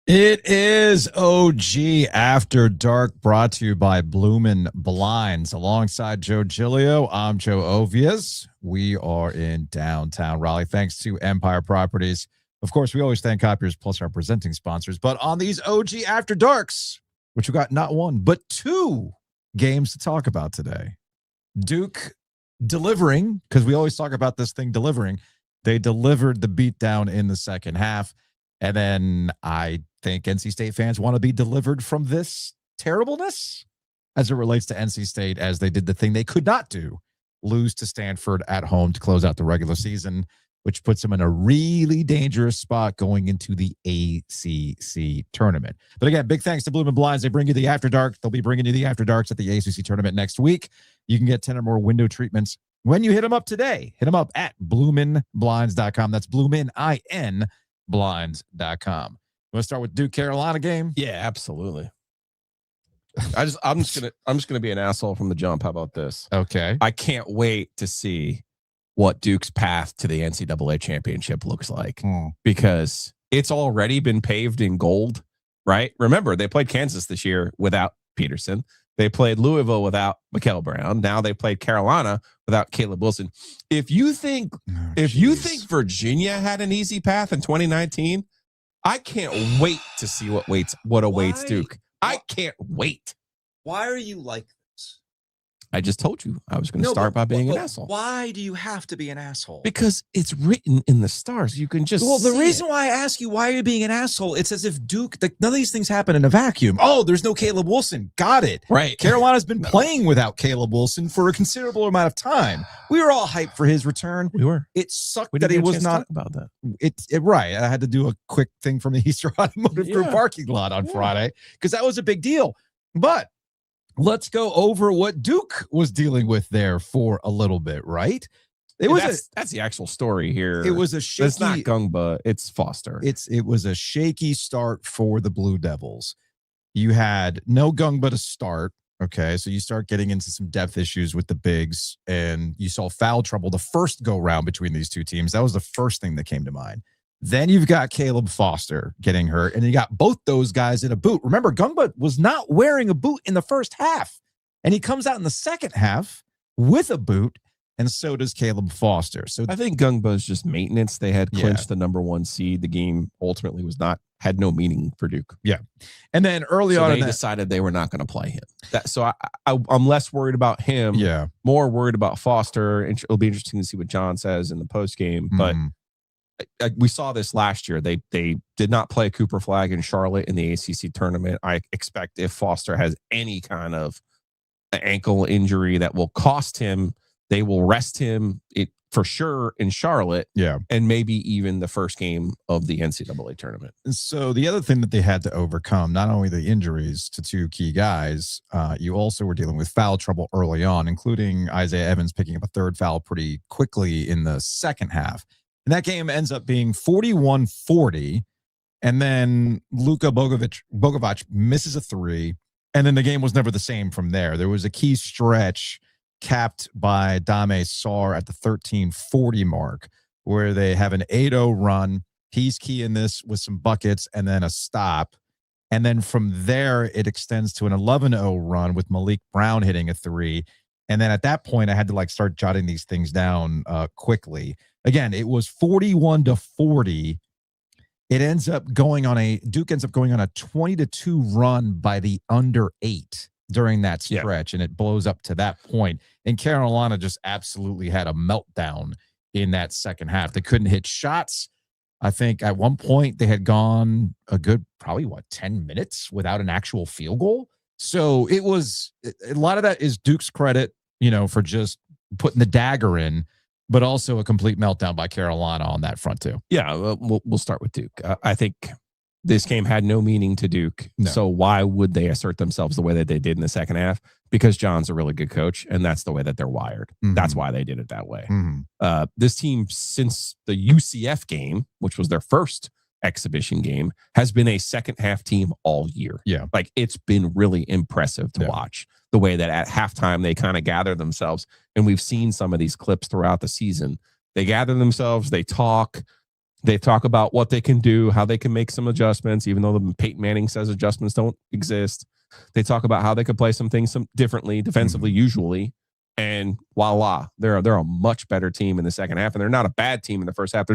It is OG After Dark, brought to you by Bloomin Blinds. Alongside Joe Giglio, I'm Joe Ovies. We are in downtown Raleigh, thanks to Empire Properties. Of course, we always thank Copiers Plus, our presenting sponsors. But on these OG After Darks, which we got not one, but two games to talk about today. Duke delivering, because we always talk about this thing delivering. They delivered the beatdown in the second half. And then I think NC State fans want to be delivered from this terribleness as it relates to NC State, as they did the thing they could not do, lose to Stanford at home to close out the regular season, which puts them in a really dangerous spot going into the ACC Tournament. But again, big thanks to Bloomin Blinds. They bring you the After Dark. They'll be bringing you the After Darks at the ACC Tournament next week. You can get 10 or more window treatments when you hit them up today. Hit them up at bloominblinds.com. That's Bloomin, I-N, blinds.com. You want to start with Duke Carolina game? Yeah, absolutely. I'm just gonna be an asshole from the jump. How about this? Okay. I can't wait to see what Duke's path to the NCAA championship looks like, because it's already been paved in gold, right? Remember, they played Kansas this year without Peterson. They played Louisville without Mikael Brown. Now they played Carolina without Caleb Wilson. If you think Virginia had an easy path in 2019, I can't wait to see what awaits Duke. I can't wait. Why are you like this? I just told you I was going to start by being an asshole. Why do you have to be an asshole? Because it's written in the stars. You can just the reason why I ask you why are you being an asshole, it's as if Duke, none of these things happen in a vacuum. Oh, there's no Caleb Wilson. Got it. Right. Carolina's been playing without Caleb Wilson for a considerable amount of time. We were all hyped for his return. We were. It sucked that he was not about that. Right. I had to do a quick thing from the Easter Automotive Group parking lot on Friday because that was a big deal. But let's go over what Duke was dealing with there for a little bit, right? That's the actual story here. It was a shaky. It's not Gungba, it's Foster. It was a shaky start for the Blue Devils. You had no Gungba to start. Okay, so you start getting into some depth issues with the bigs, and you saw foul trouble the first go round between these two teams. That was the first thing that came to mind. Then you've got Caleb Foster getting hurt, and you got both those guys in a boot. Remember, Gungba was not wearing a boot in the first half, and he comes out in the second half with a boot, and so does Caleb Foster. So I think Gungba is just maintenance. They had clinched the number one seed. The game ultimately had no meaning for Duke. Yeah, and then early on, they decided they were not going to play him. So I'm less worried about him. Yeah, more worried about Foster. And it'll be interesting to see what John says in the post game, but. We saw this last year. They did not play Cooper Flag in Charlotte in the ACC tournament. I expect if Foster has any kind of ankle injury that will cost him, they will rest him for sure in Charlotte. Yeah. And maybe even the first game of the NCAA tournament. So the other thing that they had to overcome, not only the injuries to two key guys, you also were dealing with foul trouble early on, including Isaiah Evans picking up a third foul pretty quickly in the second half. And that game ends up being 41-40. And then Luka Bogovic misses a three. And then the game was never the same from there. There was a key stretch capped by Dame Sarr at the 13:40 mark where they have an 8-0 run. He's key in this with some buckets and then a stop. And then from there, it extends to an 11-0 run with Maliq Brown hitting a three. And then at that point, I had to start jotting these things down quickly. Again, it was 41-40. It ends up going on Duke ends up going on a 20-2 run by the under 8 during that stretch, and it blows up to that point. And Carolina just absolutely had a meltdown in that second half. They couldn't hit shots. I think at one point they had gone a good probably 10 minutes without an actual field goal. So it was a lot of that is Duke's credit, for just putting the dagger in, but also a complete meltdown by Carolina on that front too. Yeah, we'll start with Duke. I think this game had no meaning to Duke. No. So why would they assert themselves the way that they did in the second half? Because John's a really good coach, and that's the way that they're wired. Mm-hmm. That's why they did it that way. Mm-hmm. This team, since the UCF game, which was their first exhibition game, has been a second half team all year. Yeah. It's been really impressive to watch the way that at halftime they kind of gather themselves. And we've seen some of these clips throughout the season. They gather themselves, they talk, They talk about what they can do, how they can make some adjustments, even though Peyton Manning says adjustments don't exist. They talk about how they could play some things differently defensively, usually. And voila, they're a much better team in the second half. And they're not a bad team in the first half.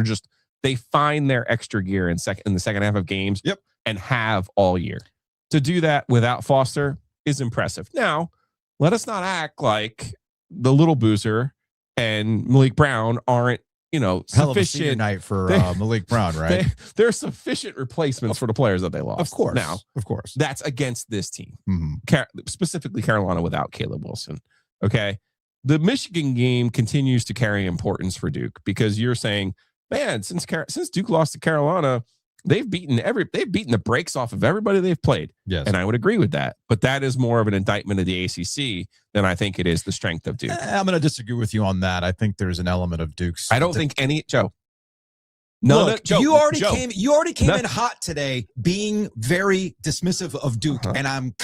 They find their extra gear in the second half of games and have all year. To do that without Foster is impressive. Now, let us not act like the little boozer and Maliq Brown aren't, hell sufficient. Of a senior night for Maliq Brown, right? They're sufficient replacements for the players that they lost. Of course. Now, of course. That's against this team, specifically Carolina without Caleb Wilson. Okay. The Michigan game continues to carry importance for Duke because you're saying, man, since Duke lost to Carolina, they've beaten the brakes off of everybody they've played. Yes. And I would agree with that. But that is more of an indictment of the ACC than I think it is the strength of Duke. I'm going to disagree with you on that. I think there's an element of Duke's. I don't think any Joe. No, look, you already came in hot today, being very dismissive of Duke, and I'm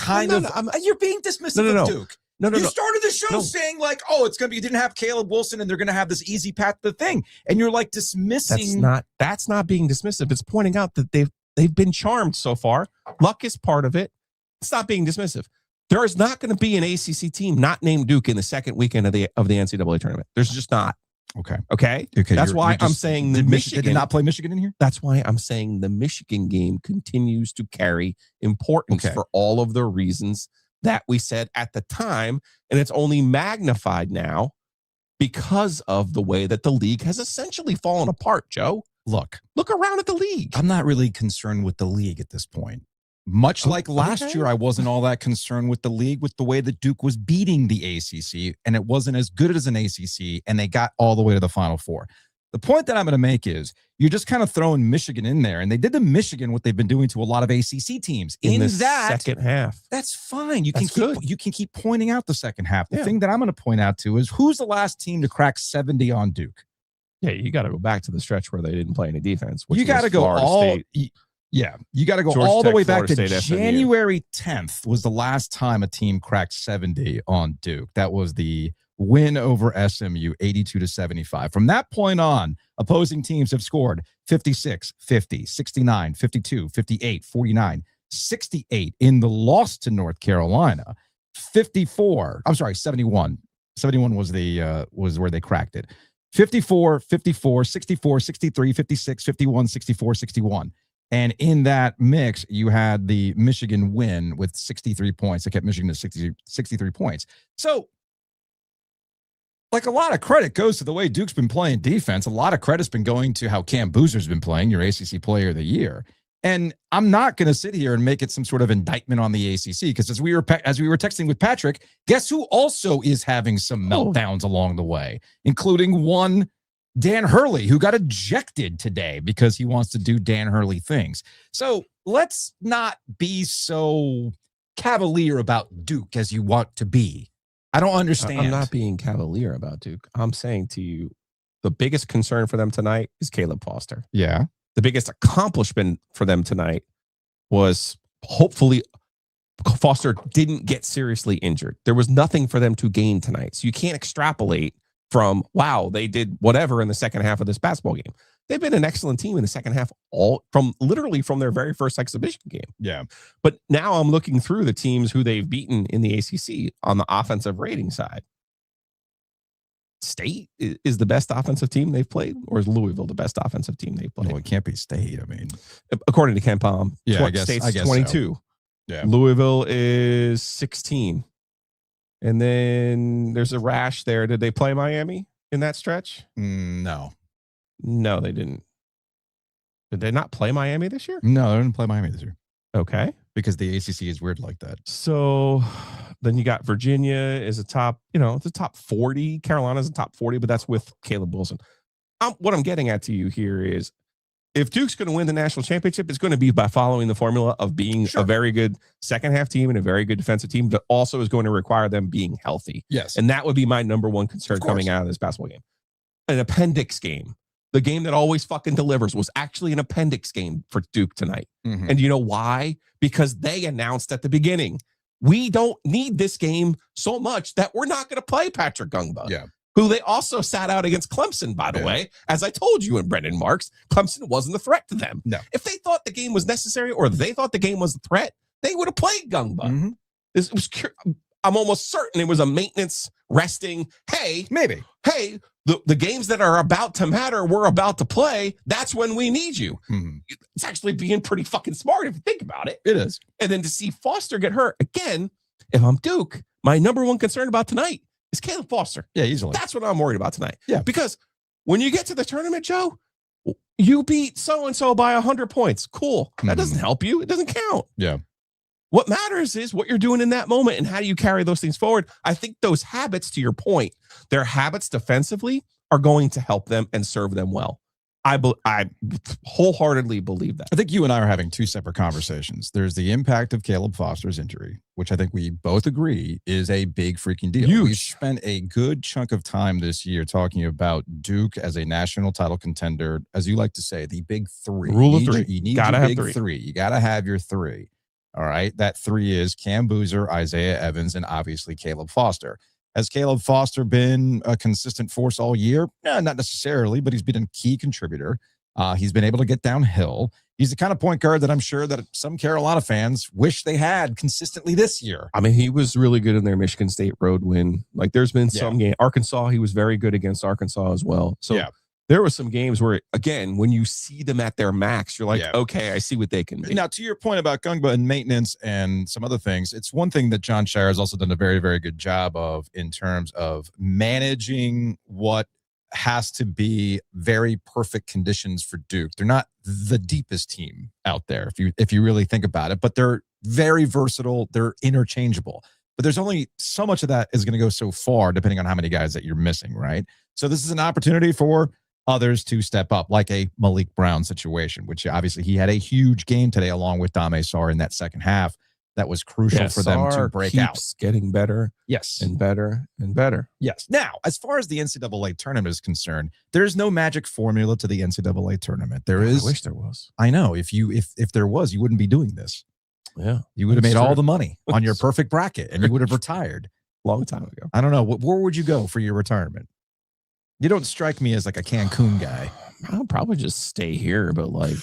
you're being dismissive of Duke. You started the show saying like, oh, it's going to be, you didn't have Caleb Wilson and they're going to have this easy path to the thing. And you're like dismissing. That's not being dismissive. It's pointing out that they've been charmed so far. Luck is part of it. It's not being dismissive. There is not going to be an ACC team not named Duke in the second weekend of the NCAA tournament. There's just not. Okay. That's why I'm saying the Michigan did not play Michigan in here. That's why I'm saying the Michigan game continues to carry importance for all of the reasons that we said at the time, and it's only magnified now because of the way that the league has essentially fallen apart, Joe. Look around at the league. I'm not really concerned with the league at this point. Much like last year, I wasn't all that concerned with the league, with the way that Duke was beating the ACC, and it wasn't as good as an ACC, and they got all the way to the Final Four. The point that I'm going to make is you're just kind of throwing Michigan in there, and they did to Michigan what they've been doing to a lot of ACC teams in the second half. That's fine. You can keep pointing out the second half. The thing that I'm going to point out to is who's the last team to crack 70 on Duke? Yeah, you got to go back to the stretch where they didn't play any defense. You got to go all. You got to go all the way back to January 10th was the last time a team cracked 70 on Duke. That was the win over SMU, 82-75. From that point on, opposing teams have scored 56, 50, 69, 52, 58, 49, 68 in the loss to North Carolina. 71. 71 was where they cracked it. 54, 54, 64, 63, 56, 51, 64, 61. And in that mix, you had the Michigan win with 63 points. They kept Michigan to 63 points. So, like, a lot of credit goes to the way Duke's been playing defense. A lot of credit's been going to how Cam Boozer's been playing, your ACC Player of the Year. And I'm not going to sit here and make it some sort of indictment on the ACC, because as we were texting with Patrick, guess who also is having some meltdowns along the way, including one Dan Hurley, who got ejected today because he wants to do Dan Hurley things. So let's not be so cavalier about Duke as you want to be. I don't understand. I'm not being cavalier about Duke. I'm saying to you, the biggest concern for them tonight is Caleb Foster. Yeah. The biggest accomplishment for them tonight was hopefully Foster didn't get seriously injured. There was nothing for them to gain tonight. So you can't extrapolate from, wow, they did whatever in the second half of this basketball game. They've been an excellent team in the second half, from their very first exhibition game. Yeah. But now I'm looking through the teams who they've beaten in the ACC on the offensive rating side. State is the best offensive team they've played, or is Louisville the best offensive team they've played? Well, it can't be State. I mean, according to Ken Palm, I guess State's 22. So. Yeah. Louisville is 16. And then there's a rash there. Did they play Miami in that stretch? No, they didn't. Did they not play Miami this year? No, they didn't play Miami this year. Okay. Because the ACC is weird like that. So then you got Virginia is a top, it's a top 40. Carolina's a top 40, but that's with Caleb Wilson. What I'm getting at to you here is, if Duke's going to win the national championship, it's going to be by following the formula of being a very good second half team and a very good defensive team, but also is going to require them being healthy. Yes. And that would be my number one concern coming out of this basketball game. An appendix game. The game that always fucking delivers was actually an appendix game for Duke tonight. Mm-hmm. And you know why? Because they announced at the beginning, we don't need this game so much that we're not going to play Patrick Gungba. Yeah. who they also sat out against Clemson, by the way. As I told you in Brendan Marks, Clemson wasn't a threat to them. No. If they thought the game was necessary or they thought the game was a threat, they would have played Gungba. Mm-hmm. I'm almost certain it was a maintenance, resting. Hey, maybe. Hey, the games that are about to matter, we're about to play. That's when we need you. Mm-hmm. It's actually being pretty fucking smart if you think about it. It is. And then to see Foster get hurt again, if I'm Duke, my number one concern about tonight is Caleb Foster. Yeah, easily. That's what I'm worried about tonight. Yeah. Because when you get to the tournament, Joe, you beat so-and-so by 100 points. Cool. That doesn't help you. It doesn't count. Yeah. What matters is what you're doing in that moment and how do you carry those things forward. I think those habits, to your point, their habits defensively are going to help them and serve them well. I wholeheartedly believe that. I think you and I are having two separate conversations. There's the impact of Caleb Foster's injury, which I think we both agree is a big freaking deal. Huge. We've spent a good chunk of time this year talking about Duke as a national title contender, as you like to say, the big three. Rule of three. You need Gotta your have big three. You got to have your three. All right. That three is Cam Boozer, Isaiah Evans, and obviously Caleb Foster. Has Caleb Foster been a consistent force all year? No, not necessarily, but he's been a key contributor. He's been able to get downhill. He's the kind of point guard that I'm sure that some Carolina fans wish they had consistently this year. I mean, he was really good in their Michigan State road win. Like, there's been some game. Arkansas, he was very good against Arkansas as well. So there were some games where, again, when you see them at their max, you're like, okay, I see what they can do. Now, to your point about Gungba and maintenance and some other things, it's one thing that Jon Scheyer has also done a very, very good job of in terms of managing what has to be very perfect conditions for Duke. They're not the deepest team out there, if you really think about it, but they're very versatile. They're interchangeable. But there's only so much of that is going to go so far, depending on how many guys that you're missing, right? So this is an opportunity for others to step up, like a Maliq Brown situation, which obviously he had a huge game today along with Dame Sarr in that second half. That was crucial for them to break out. Getting better. Yes. And better and better. Yes. Now, as far as the NCAA tournament is concerned, there's no magic formula to the NCAA tournament. There is. I wish there was. I know. If there was, you wouldn't be doing this. Yeah. You would have made all the money on your perfect bracket and you would have retired. Long time ago. I don't know. Where would you go for your retirement? You don't strike me as like a Cancun guy. I'll probably just stay here, but like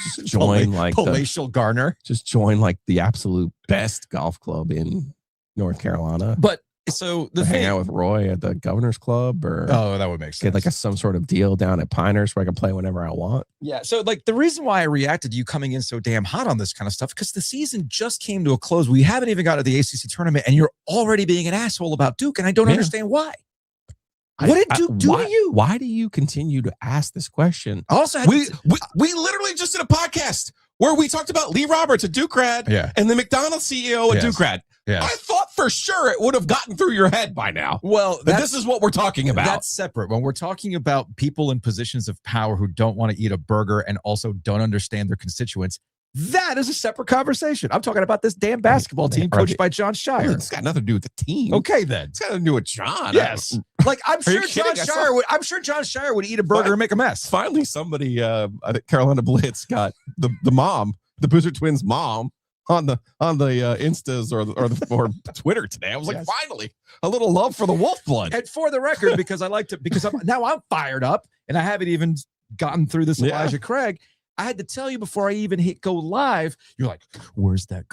just join Palatial Garner. Just join like the absolute best golf club in North Carolina. But so hang out with Roy at the Governor's Club, or that would make sense. Get like some sort of deal down at Pinehurst where I can play whenever I want. Yeah. So like the reason why I reacted to you coming in so damn hot on this kind of stuff, because the season just came to a close. We haven't even got to the ACC tournament, and you're already being an asshole about Duke, and I don't understand why. What did Duke do to you? Why do you continue to ask this question? Also, we literally just did a podcast where we talked about Lee Roberts, a Duke grad, and the McDonald's CEO, a Duke grad. Yes. I thought for sure it would have gotten through your head by now. Well, this is what we're talking about. That's separate. When we're talking about people in positions of power who don't want to eat a burger and also don't understand their constituents, that is a separate conversation. I'm talking about this damn basketball team coached by Jon Scheyer. It's got nothing to do with the team. Okay, then. It's got nothing to do with John. Yes. Like I'm sure Jon Scheyer would eat a burger and make a mess. Finally, somebody I think Carolina Blitz got the mom, the Boozer twins mom, on the Instas or Twitter today. I was like, finally, a little love for the Wolf blood. And for the record, because I like to, because I'm fired up and I haven't even gotten through this Elijah Craig. I had to tell you before I even hit go live. You're like, where's that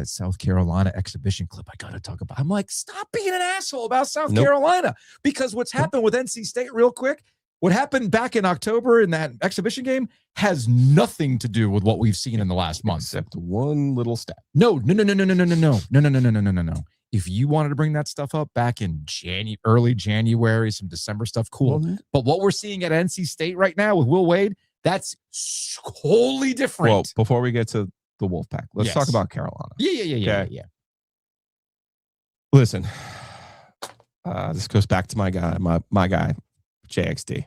South Carolina exhibition clip? I got to talk about. I'm like, stop being an asshole about South Carolina, because what's happened with NC State real quick, what happened back in October in that exhibition game has nothing to do with what we've seen in the last month. Except one little step. No. If you wanted to bring that stuff up back in early January, some December stuff, cool. But what we're seeing at NC State right now with Will Wade, that's wholly different. Well, before we get to the Wolfpack, let's talk about Carolina. Yeah. Listen, this goes back to my guy, JXD.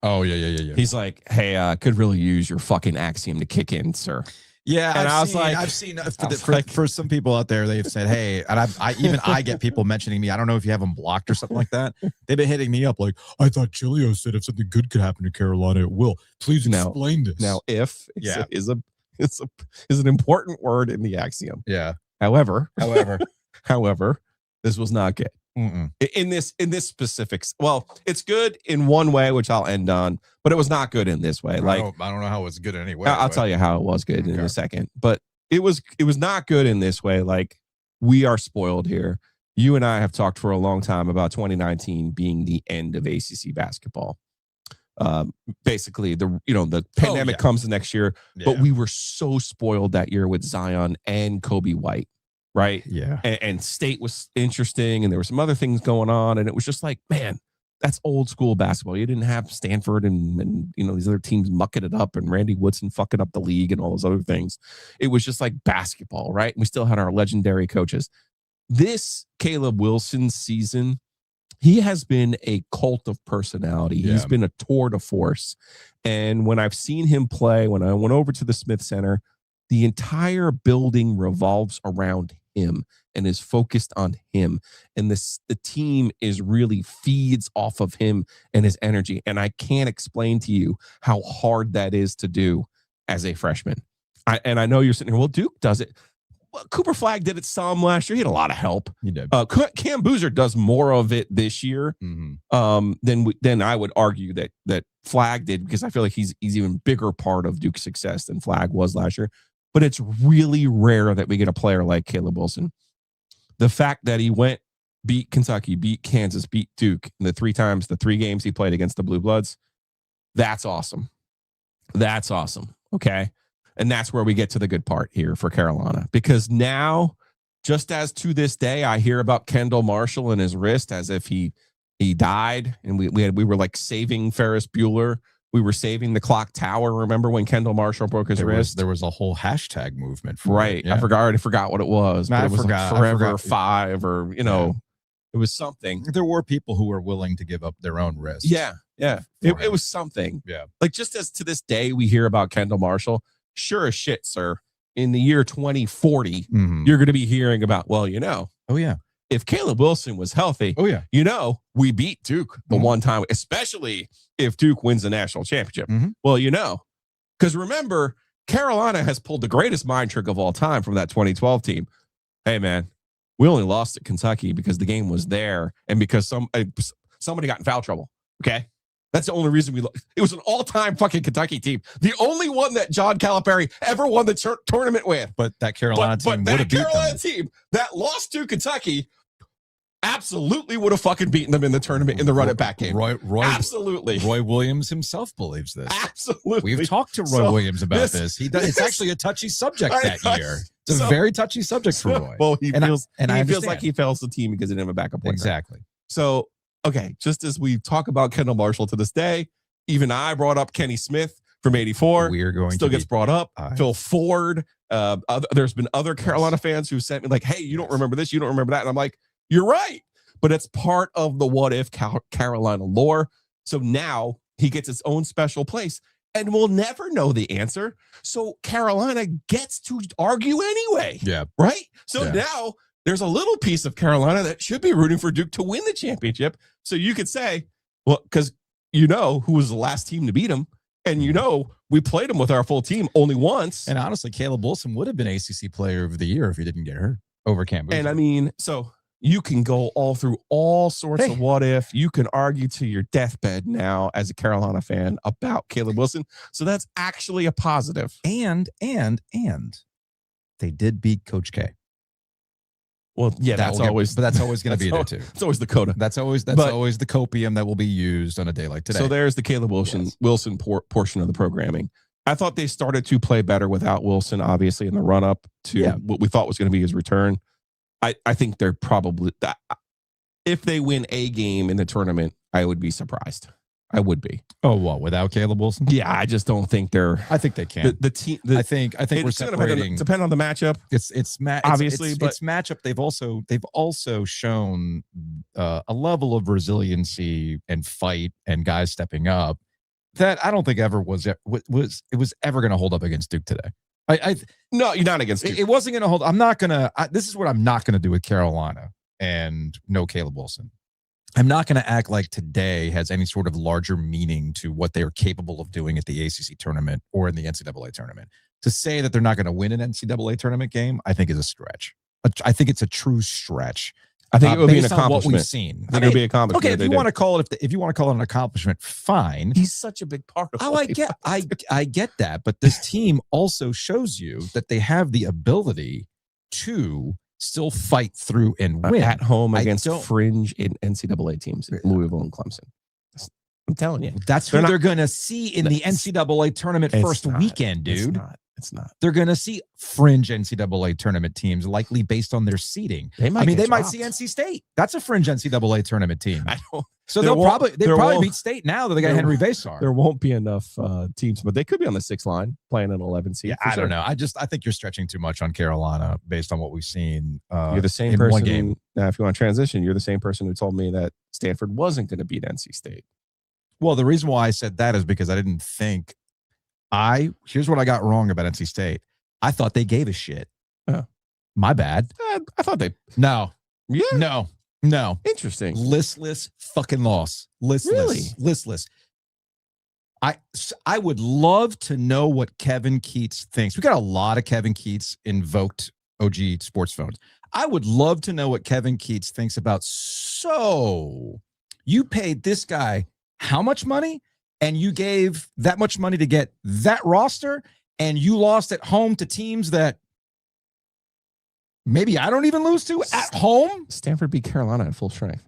Oh, yeah. He's like, hey, could really use your fucking axiom to kick in, sir. Yeah, and I've seen for some people out there, they've said, hey, and I get people mentioning me. I don't know if you have them blocked or something like that. They've been hitting me up like, I thought Giglio said if something good could happen to Carolina, it will. Please explain this. Now, if is an important word in the axiom. Yeah. However, this was not good. in this specifics. Well, it's good in one way, which I'll end on, but it was not good in this way. Like I don't know how it's good anyway. I'll tell you how it was good in a second, but it was not good in this way. Like, we are spoiled here. You and I have talked for a long time about 2019 being the end of ACC basketball. Basically, the pandemic comes the next year, but we were so spoiled that year with Zion and Kobe White, right? Yeah. And State was interesting, and there were some other things going on, and it was just like, man, that's old school basketball. You didn't have Stanford and these other teams mucking it up and Randy Woodson fucking up the league and all those other things. It was just like basketball, right? We still had our legendary coaches. This Caleb Wilson season, he has been a cult of personality. Yeah. He's been a tour de force. And when I've seen him play, when I went over to the Smith Center, the entire building revolves around him and is focused on him. And the team is really feeds off of him and his energy. And I can't explain to you how hard that is to do as a freshman. I know you're sitting here, well, Duke does it. Well, Cooper Flagg did it some last year. He had a lot of help. He did. Cam Boozer does more of it this year than I would argue that Flagg did, because I feel like he's even bigger part of Duke's success than Flagg was last year. But it's really rare that we get a player like Caleb Wilson. The fact that he beat Kentucky, beat Kansas, beat Duke in the three games he played against the Blue Bloods, that's awesome. That's awesome. Okay. And that's where we get to the good part here for Carolina, because now, just as to this day, I hear about Kendall Marshall and his wrist as if he died, and we were like saving Ferris Bueller. We were saving the clock tower. Remember when Kendall Marshall broke his wrist? There was a whole hashtag movement for right. it. Yeah. I already forgot what it was. No, but it was forgot. Like Forever 5, or it was something. There were people who were willing to give up their own wrists. Yeah. It was something. Yeah. Like, just as to this day we hear about Kendall Marshall. Sure as shit, sir. In the year 2040, you're going to be hearing about, well, oh yeah, if Caleb Wilson was healthy, oh yeah, we beat Duke the one time, especially if Duke wins the national championship. Well, because remember, Carolina has pulled the greatest mind trick of all time from that 2012 team. Hey, man, we only lost to Kentucky because the game was there and because somebody got in foul trouble. Okay. That's the only reason it was an all-time fucking Kentucky team. The only one that John Calipari ever won the tournament with. But that Carolina team would have beat them. That Carolina team that lost to Kentucky absolutely would have fucking beaten them in the tournament in the run-it-back game. Absolutely. Roy Williams himself believes this. Absolutely. We've talked to Roy Williams about this. It's actually a touchy subject that year. It's a very touchy subject for Roy. Well, he feels like he fails the team because he didn't have a backup player. Exactly. So, okay, just as we talk about Kendall Marshall to this day, even I brought up Kenny Smith from '84. We are going still gets brought up. Phil Ford. There's been other Carolina fans who sent me like, "Hey, you don't remember this? You don't remember that?" And I'm like, "You're right." But it's part of the what if Carolina lore. So now he gets its own special place, and we'll never know the answer. So Carolina gets to argue anyway. Yeah. Right. So now there's a little piece of Carolina that should be rooting for Duke to win the championship. So you could say, well, because who was the last team to beat them, and we played them with our full team only once. And honestly, Caleb Wilson would have been ACC Player of the Year if he didn't get hurt over Cam Boozer. And I mean, so you can go all through all sorts of what if. You can argue to your deathbed now as a Carolina fan about Caleb Wilson. So that's actually a positive. And they did beat Coach K. Well, yeah, that's always going to be there too. It's always the coda. That's always the copium that will be used on a day like today. So there's the Caleb Wilson portion of the programming. I thought they started to play better without Wilson, obviously, in the run up to what we thought was going to be his return. I think they're probably, if they win a game in the tournament, I would be surprised. I would be. Oh, what? Without Caleb Wilson? Yeah, I just don't think they're. I think they can. The team. I think we're separating. Depend on the matchup. It's obviously, but it's matchup. They've also shown a level of resiliency and fight and guys stepping up that I don't think ever was ever going to hold up against Duke today. No, you're not against Duke. It wasn't going to hold. I'm not going to. This is what I'm not going to do with Carolina and no Caleb Wilson. I'm not going to act like today has any sort of larger meaning to what they are capable of doing at the ACC tournament or in the NCAA tournament. To say that they're not going to win an NCAA tournament game, I think is a stretch. I think it's a true stretch. I think it would be an based on what accomplishment. we've seen. I think it would be an accomplishment. Okay, if you want to call it an accomplishment, fine. He's such a big part of. Oh, I get that, but this team also shows you that they have the ability to still fight through and win at home against fringe in NCAA teams, Louisville and Clemson. I'm telling you, that's who they're going to see in the NCAA tournament first weekend, dude. It's not. They're going to see fringe NCAA tournament teams, likely based on their seeding. They might see NC State. That's a fringe NCAA tournament team. So they'll probably beat State now that they got Henry Vasar. There won't be enough teams, but they could be on the 6th line playing an 11 seed. Yeah, I don't know. I think you're stretching too much on Carolina based on what we've seen. You're the same person. One game. Now, if you want to transition, you're the same person who told me that Stanford wasn't going to beat NC State. Well, the reason why I said that is because I didn't think. Here's what I got wrong about NC State. I thought they gave a shit. My bad. I thought they. No. Yeah. No. Interesting. Listless fucking loss. Listless. Really? Listless. I would love to know what Kevin Keats thinks. We got a lot of Kevin Keats invoked OG sports phones. I would love to know what Kevin Keats thinks about. So you paid this guy how much money? And you gave that much money to get that roster, and you lost at home to teams that maybe I don't even lose to at home. Stanford beat Carolina at full strength.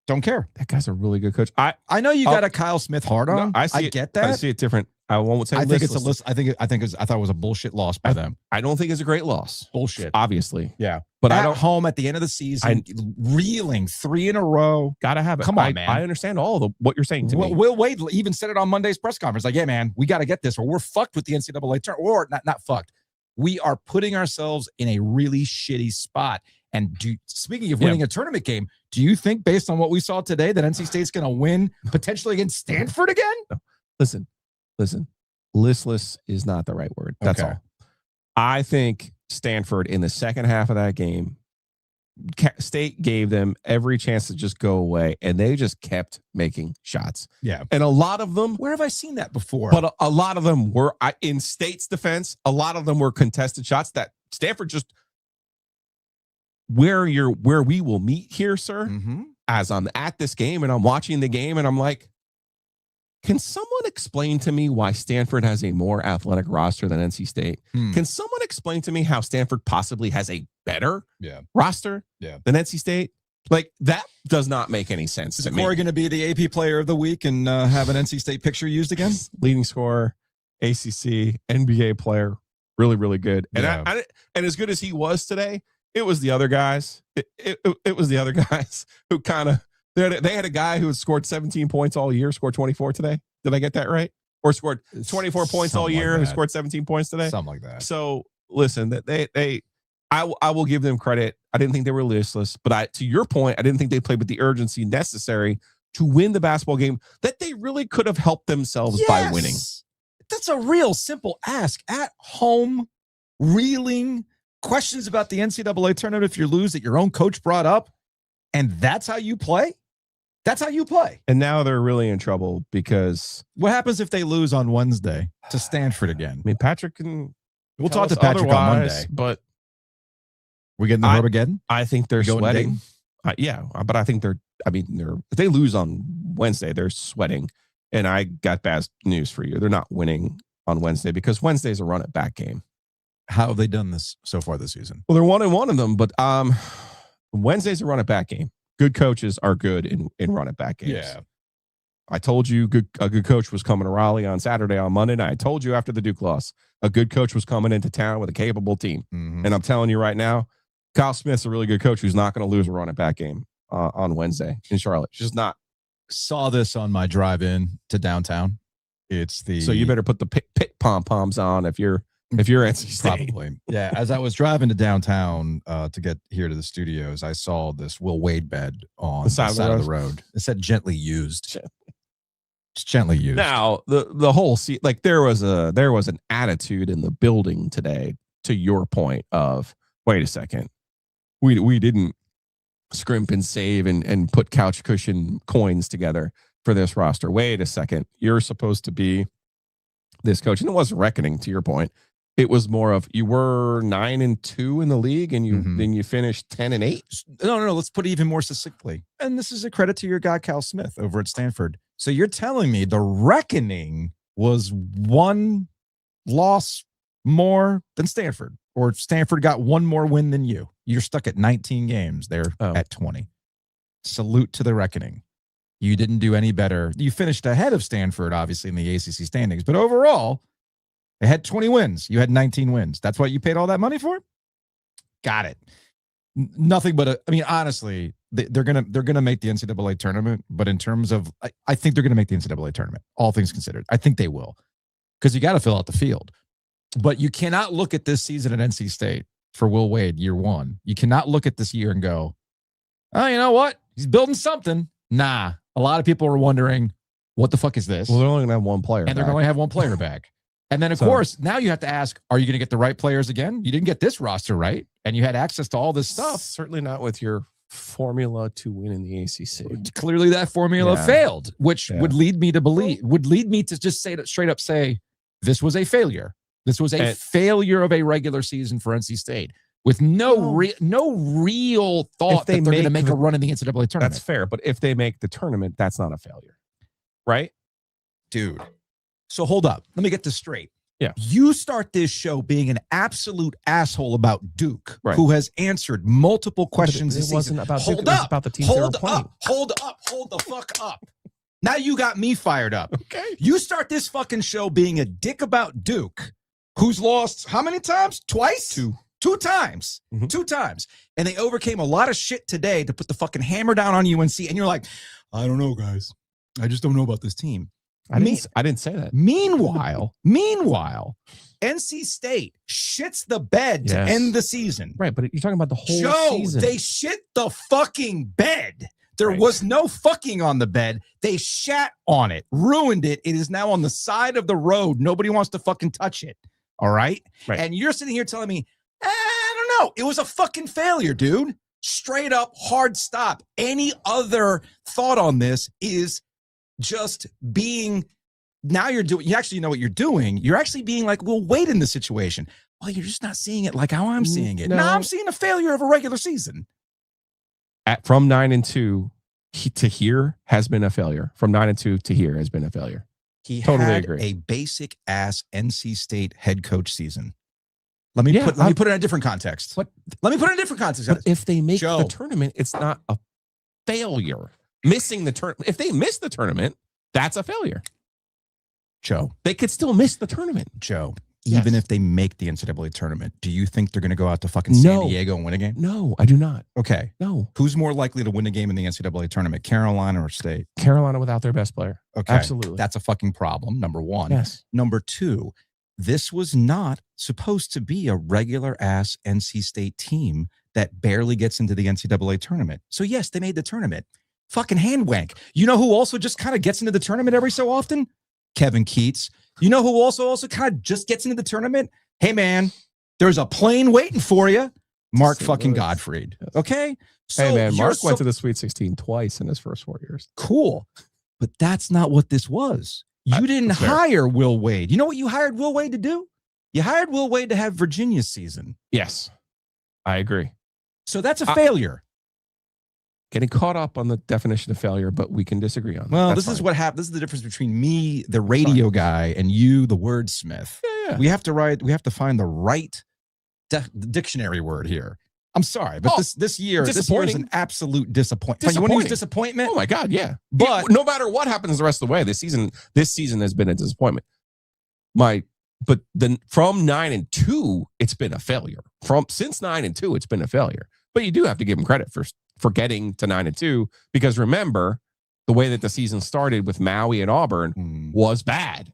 Don't care. That guy's a really good coach. I know you got a Kyle Smith hard on. No, I get that. I see it different. I won't say. I think it's a list. I thought it was a bullshit loss by them. I don't think it's a great loss. Bullshit. Obviously. Yeah. But at home at the end of the season, reeling 3 in a row. Gotta have it. Come on, man. I understand all of what you're saying to me. Will Wade even said it on Monday's press conference. Like, yeah, man, we got to get this, or we're fucked with the NCAA tournament. Or not fucked. We are putting ourselves in a really shitty spot. And speaking of winning a tournament game, do you think, based on what we saw today, that NC State's going to win potentially against Stanford again? No. Listen. Listless is not the right word. That's all. I think Stanford in the second half of that game, State gave them every chance to just go away, and they just kept making shots. Yeah. And a lot of them. Where have I seen that before? But a lot of them were, in State's defense, a lot of them were contested shots that Stanford just, where we will meet here, sir, as I'm at this game and I'm watching the game and I'm like, can someone explain to me why Stanford has a more athletic roster than NC State? Can someone explain to me how Stanford possibly has a better roster than NC State? Like, that does not make any sense to me. Is Corey going to be the AP Player of the Week and have an NC State picture used again? Leading scorer, ACC, NBA player, really, really good. And and as good as he was today, it was the other guys. It was the other guys who kind of. They had a guy who had scored 17 points all year, scored 24 today. Did I get that right? Or scored 24 points all year, who scored 17 points today? Something like that. So listen, I will give them credit. I didn't think they were listless, but to your point, I didn't think they played with the urgency necessary to win the basketball game that they really could have helped themselves by winning. That's a real simple ask. At home, reeling, questions about the NCAA tournament if you lose that your own coach brought up, and that's how you play? That's how you play. And now they're really in trouble because what happens if they lose on Wednesday to Stanford again? I mean, Patrick can. We'll talk to Patrick on Monday. But we getting the herb again? I think they're sweating. But I think if they lose on Wednesday, they're sweating. And I got bad news for you. They're not winning on Wednesday because Wednesday's a run it back game. How have they done this so far this season? Well, they're 1-1 of them, but Wednesday's a run it back game. Good coaches are good in run it back games. Yeah. I told you a good coach was coming to Raleigh on Saturday. On Monday night, I told you after the Duke loss, a good coach was coming into town with a capable team. And I'm telling you right now, Kyle Smith's a really good coach who's not going to lose a run it back game on Wednesday in Charlotte. Just not. Saw this on my drive in to downtown. So you better put the pit pom-poms on if you're NC State. Probably. Yeah. As I was driving to downtown to get here to the studios, I saw this Will Wade bed on the side of the road. It said gently used. It's gently used. Now the whole there was an attitude in the building today, to your point of, wait a second, we didn't scrimp and save and put couch cushion coins together for this roster. Wait a second, you're supposed to be this coach, and it was reckoning, to your point. It was more of you were 9-2 in the league, and then you finished 10-8. No. Let's put it even more succinctly. And this is a credit to your guy Cal Smith over at Stanford. So you're telling me the reckoning was one loss more than Stanford, or Stanford got one more win than you. You're stuck at 19 games. They're at 20. Salute to the reckoning. You didn't do any better. You finished ahead of Stanford, obviously, in the ACC standings, but overall, they had 20 wins. You had 19 wins. That's what you paid all that money for? Got it. Nothing but honestly, they're gonna make the NCAA tournament. But in terms of, I think they're gonna make the NCAA tournament. All things considered, I think they will, because you got to fill out the field. But you cannot look at this season at NC State for Will Wade year one. You cannot look at this year and go, oh, you know what? He's building something. Nah. A lot of people are wondering, what the fuck is this? Well, they're only gonna have one player, and they're going to have one player back. And then, of course, now you have to ask, are you going to get the right players again? You didn't get this roster right, and you had access to all this stuff. Certainly not with your formula to win in the ACC. Clearly, that formula failed, which would lead me to just say that straight up say, this was a failure. This was a failure of a regular season for NC State with no real thought that they're going to make a run in the NCAA tournament. That's fair, but if they make the tournament, that's not a failure, right? Dude. So hold up. Let me get this straight. Yeah. You start this show being an absolute asshole about Duke, who has answered multiple questions this season. It wasn't about Duke. It was about the team they were playing. Hold the fuck up. Now you got me fired up. Okay. You start this fucking show being a dick about Duke, who's lost how many times? Twice? Two times. Mm-hmm. 2 times. And they overcame a lot of shit today to put the fucking hammer down on UNC. And you're like, I don't know, guys. I just don't know about this team. I didn't say that. Meanwhile, NC State shits the bed to end the season. Right, but you're talking about the whole season. They shit the fucking bed. There was no fucking on the bed. They shat on it, ruined it. It is now on the side of the road. Nobody wants to fucking touch it. All right? And you're sitting here telling me, I don't know. It was a fucking failure, dude. Straight up, hard stop. Any other thought on this is just being, now you actually know what you're doing. You're actually being like, well, wait in this situation. Well, you're just not seeing it like how I'm seeing it. No, I'm seeing a failure of a regular season. From 9-2 to here has been a failure. From 9-2 to here has been a failure. He totally had a basic ass NC State head coach season. Let me put it in a different context. But if they make the tournament, it's not a failure. Missing the tournament. If they miss the tournament, that's a failure. Joe. They could still miss the tournament. Joe. Even if they make the NCAA tournament, do you think they're going to go out to fucking San Diego and win a game? No, I do not. Okay. No. Who's more likely to win a game in the NCAA tournament, Carolina or State? Carolina without their best player. Okay. Absolutely. That's a fucking problem, number one. Yes. Number two, this was not supposed to be a regular ass NC State team that barely gets into the NCAA tournament. So yes, they made the tournament. Fucking hand wank. You know who also just kind of gets into the tournament every so often? Kevin Keats. You know who also kind of just gets into the tournament? Hey, man, there's a plane waiting for you. Mark fucking Gottfried. Okay? So hey, man, Mark went to the Sweet 16 twice in his first 4 years. Cool. But that's not what this was. You didn't hire Will Wade. You know what you hired Will Wade to do? You hired Will Wade to have Virginia's season. Yes, I agree. So that's a failure. Getting caught up on the definition of failure, but we can disagree on that. Well, this is what happened. This is the difference between me, the radio guy, and you, the wordsmith. Yeah. We have to find the right dictionary word here. I'm sorry, but this year is an absolute disappointment. You want to use disappointment? Oh my God, yeah. But no matter what happens the rest of the way, this season has been a disappointment. But then from 9-2, it's been a failure. Since 9-2, it's been a failure. But you do have to give him credit for getting to 9-2, because remember, the way that the season started with Maui and Auburn was bad.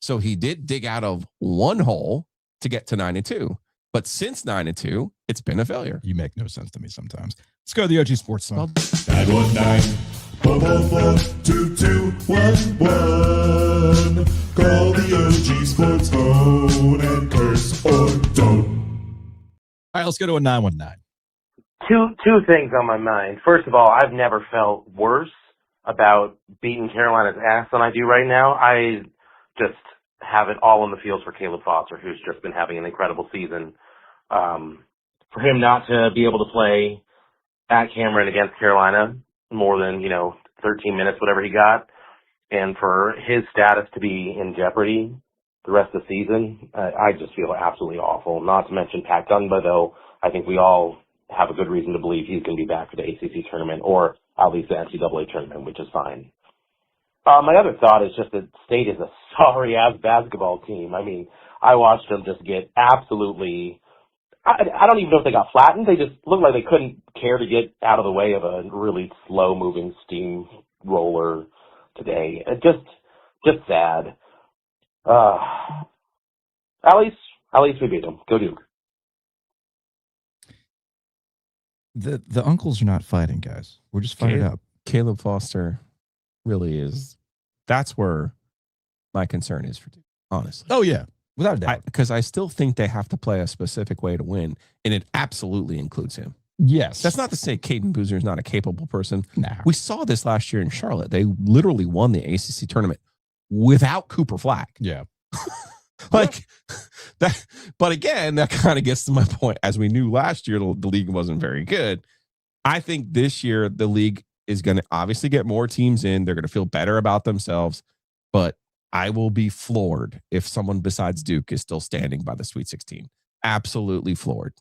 So he did dig out of one hole to get to 9-2. But since 9-2, it's been a failure. You make no sense to me sometimes. Let's go to the OG Sports Zone. 919-444-2211. Call the OG Sports Zone and curse or don't. All right, let's go to a 919. Two things on my mind. First of all, I've never felt worse about beating Carolina's ass than I do right now. have it all in the field for Caleb Foster, who's just been having an incredible season. For him not to be able to play at Cameron against Carolina more than, 13 minutes, whatever he got, and for his status to be in jeopardy the rest of the season, I just feel absolutely awful. Not to mention Pat Dunba, though. I think we all have a good reason to believe he's going to be back for the ACC tournament, or at least the NCAA tournament, which is fine. My other thought is just that State is a sorry-ass basketball team. I mean, I watched them just get absolutely... I don't even know if they got flattened. They just looked like they couldn't care to get out of the way of a really slow-moving steamroller today. Just sad. At least we beat them. Go Duke. The uncles are not fighting, guys. We're just fired up. Caleb Foster really is. That's where my concern is for Duke, honestly. Oh, yeah. Without a doubt. Because I still think they have to play a specific way to win, and it absolutely includes him. Yes. That's not to say Caden Boozer is not a capable person. Nah. We saw this last year in Charlotte. They literally won the ACC tournament without Cooper Flack. Yeah. Like that. But again, that kind of gets to my point. As we knew last year, the league wasn't very good. I think this year the league is going to obviously get more teams in. They're going to feel better about themselves, but I will be floored if someone besides Duke is still standing by the Sweet 16. Absolutely floored.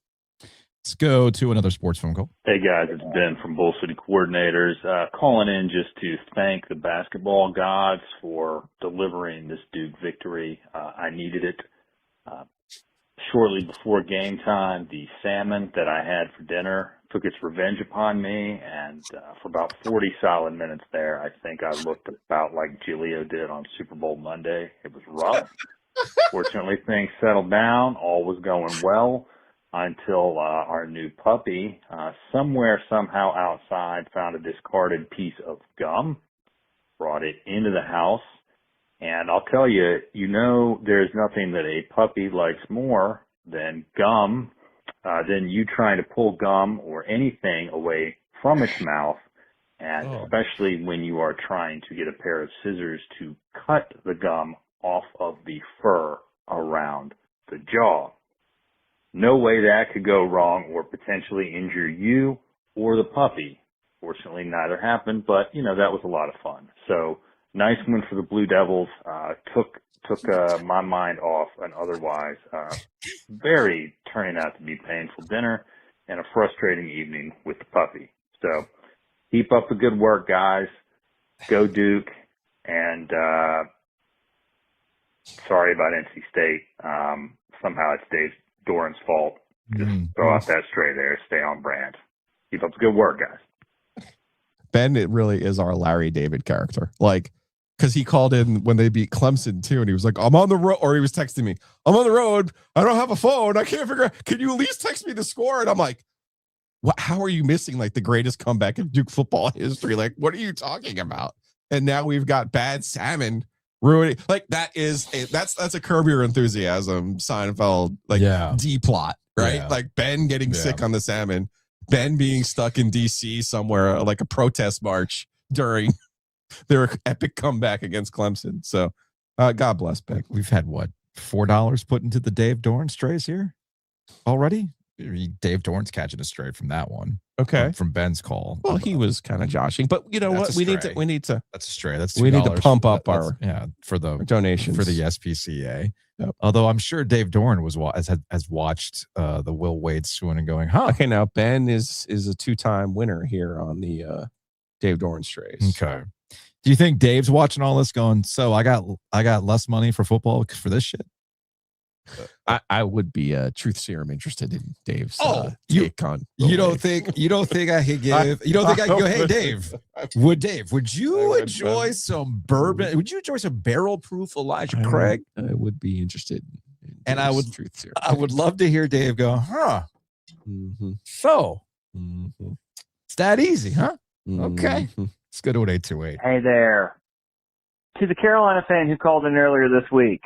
Let's go to another sports phone call. Hey, guys. It's Ben from Bull City Coordinators. Calling in just to thank the basketball gods for delivering this Duke victory. I needed it. Shortly before game time, the salmon that I had for dinner took its revenge upon me, and for about 40 solid minutes there, I think I looked about like Giglio did on Super Bowl Monday. It was rough. Fortunately, things settled down. All was going well until our new puppy, somewhere, somehow outside, found a discarded piece of gum, brought it into the house, and I'll tell you, there's nothing that a puppy likes more than gum, than you trying to pull gum or anything away from its mouth, and especially when you are trying to get a pair of scissors to cut the gum off of the fur around the jaw. No way that could go wrong or potentially injure you or the puppy. Fortunately, neither happened, but, that was a lot of fun. So, nice win for the Blue Devils. Took my mind off an otherwise very turning out to be painful dinner and a frustrating evening with the puppy. So, keep up the good work, guys. Go Duke. And sorry about NC State. Somehow it's Dave Doran's fault. Just throw out that stray there. Stay on brand. Keep up the good work, guys. Ben, it really is our Larry David character. Like, because he called in when they beat Clemson too, and he was like, I'm on the road, or he was texting me, I'm on the road. I don't have a phone. I can't figure out. Can you at least text me the score? And I'm like, what? How are you missing like the greatest comeback in Duke football history? Like, what are you talking about? And now we've got bad salmon ruining. Like that's a Curb Your Enthusiasm Seinfeld D plot, right? Yeah. Like Ben getting sick on the salmon, Ben being stuck in DC somewhere like a protest march during their epic comeback against Clemson. So God bless Ben. We've had what, $4 put into the Dave Dorn strays here already? Dave Dorn's catching a stray from that one. Okay. From Ben's call. Well, he was kind of joshing, but you know what? We need to. That's a stray. That's $2. We need to pump up our for the donations for the SPCA. Yep. Although I'm sure Dave Dorn has watched the Will Wade swoon and going, huh? Okay, now Ben is a 2-time winner here on the Dave Dorn strays. Okay. Do you think Dave's watching all this going, so I got less money for football for this shit? I would be a truth serum interested in Dave's take on. You don't think I could give? You don't think I could go? Hey, Dave, would you enjoy some bourbon? Would you enjoy some barrel proof Elijah Craig? I would be interested. And I would truth serum. I would love to hear Dave go, huh? Mm-hmm. So it's that easy, huh? Okay, let's go to an 828. Hey there, to the Carolina fan who called in earlier this week,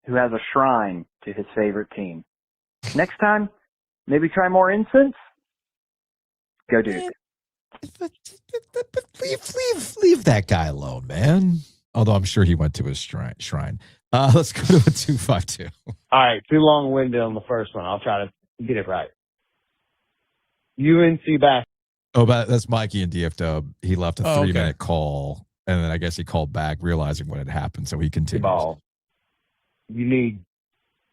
who has a shrine to his favorite team. Next time, maybe try more incense? Go Duke. But leave that guy alone, man. Although I'm sure he went to his shrine. Let's go to a 252. All right, too long-winded on the first one. I'll try to get it right. UNC basketball. Oh, but that's Mikey and DF Dub. He left a 3-minute call, and then I guess he called back, realizing what had happened, so he continues. You need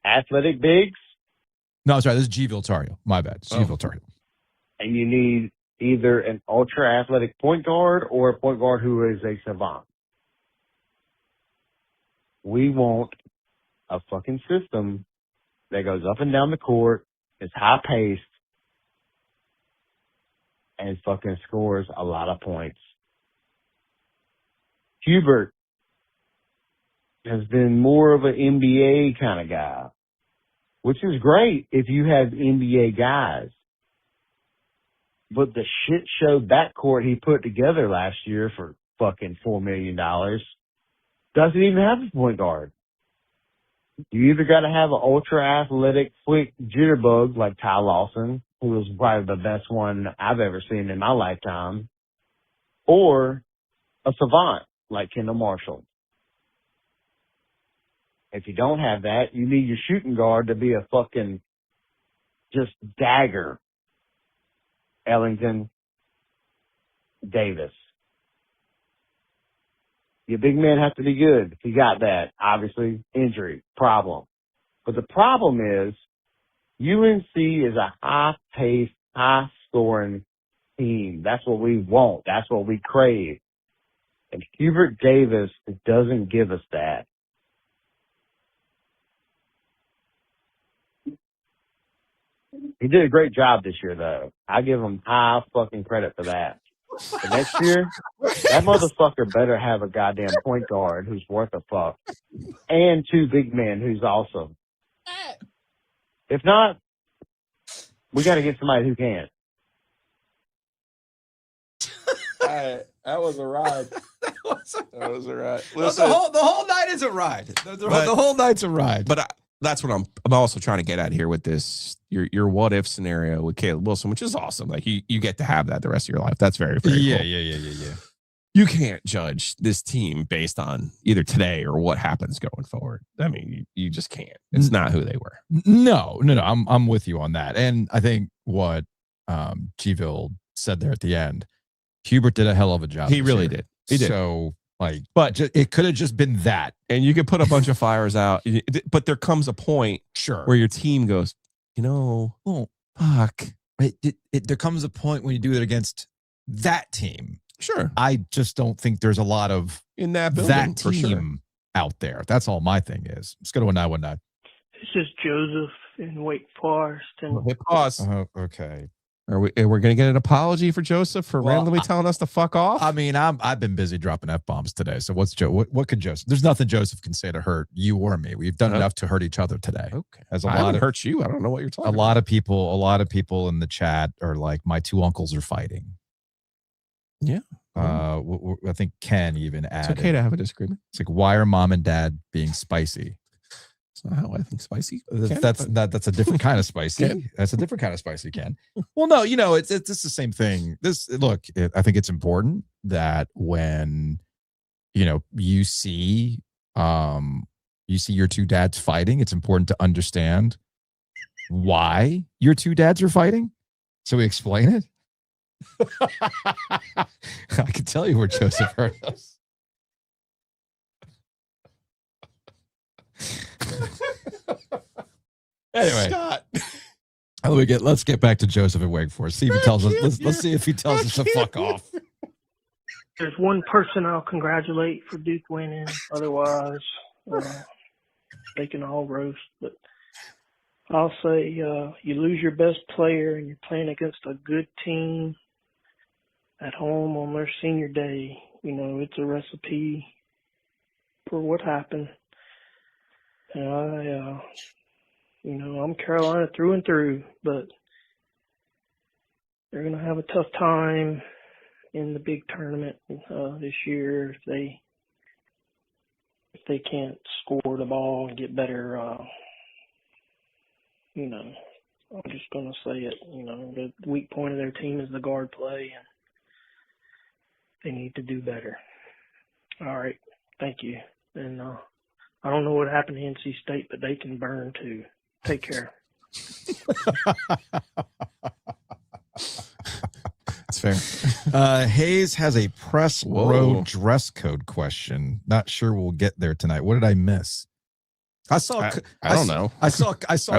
athletic bigs. No, sorry, this is G. Viltario. My bad. G. Viltario. And you need either an ultra-athletic point guard or a point guard who is a savant. We want a fucking system that goes up and down the court, is high-paced, and fucking scores a lot of points. Hubert has been more of an NBA kind of guy, which is great if you have NBA guys. But the shit show backcourt he put together last year for fucking $4 million doesn't even have a point guard. You either got to have an ultra athletic, quick jitterbug like Ty Lawson, who was probably the best one I've ever seen in my lifetime, or a savant like Kendall Marshall. If you don't have that, you need your shooting guard to be a fucking just dagger. Ellington, Davis. Your big men have to be good. If you got that, obviously, injury, problem. But the problem is UNC is a high-paced, high-scoring team. That's what we want. That's what we crave. And Hubert Davis doesn't give us that. He did a great job this year, though. I give him high fucking credit for that. But next year, that motherfucker better have a goddamn point guard who's worth a fuck. And 2 big men who's awesome. If not, we got to get somebody who can. That was a ride. That was a ride. Listen, the whole night is a ride. The whole night's a ride. But that's what I'm also trying to get at here with this your what if scenario with Caleb Wilson, which is awesome. Like you get to have that the rest of your life. That's very, very cool. Yeah. You can't judge this team based on either today or what happens going forward. I mean, you just can't. It's not who they were. No. I'm with you on that. And I think what G-Ville said there at the end, Hubert did a hell of a job. He really did. He did. So but it could have just been that. And you could put a bunch of fires out, but there comes a point where your team goes, fuck. There comes a point when you do it against that team. Sure. I just don't think there's a lot of in that building, that team out there. That's all my thing is. Let's go to a 919. This is Joseph in Wake Forest. And pause. Okay. Are we going to get an apology for Joseph for randomly telling us to fuck off? I mean, I've been busy dropping F-bombs today. So what could Joseph? There's nothing Joseph can say to hurt you or me. We've done enough to hurt each other today. Okay. I haven't hurt you. I don't know what you're talking about. A lot of people in the chat are like, my 2 uncles are fighting. Yeah. I think Ken even added. It's okay to have a disagreement. It's like, why are mom and dad being spicy? It's not how I think spicy. That's a different kind of spicy. That's a different kind of spicy, Ken. Well, no, it's the same thing. I think it's important that when you see your 2 dads fighting, it's important to understand why your 2 dads are fighting. So we explain it. I can tell you where Joseph hurt us. Anyway, Scott. Let's get back to Joseph at Wake Forest. See if he tells us. Let's see if he tells us to fuck off. There's one person I'll congratulate for Duke winning. Otherwise, they can all roast. But I'll say you lose your best player and you're playing against a good team at home on their senior day. It's a recipe for what happened. And I'm Carolina through and through, but they're going to have a tough time in the big tournament this year if they can't score the ball and get better. I'm just going to say it. The weak point of their team is the guard play, and they need to do better. All right, thank you, and I don't know what happened to NC State, but they can burn too. Take care. It's fair. Hayes has a press row dress code question. Not sure we'll get there tonight. What did I miss? I don't know. I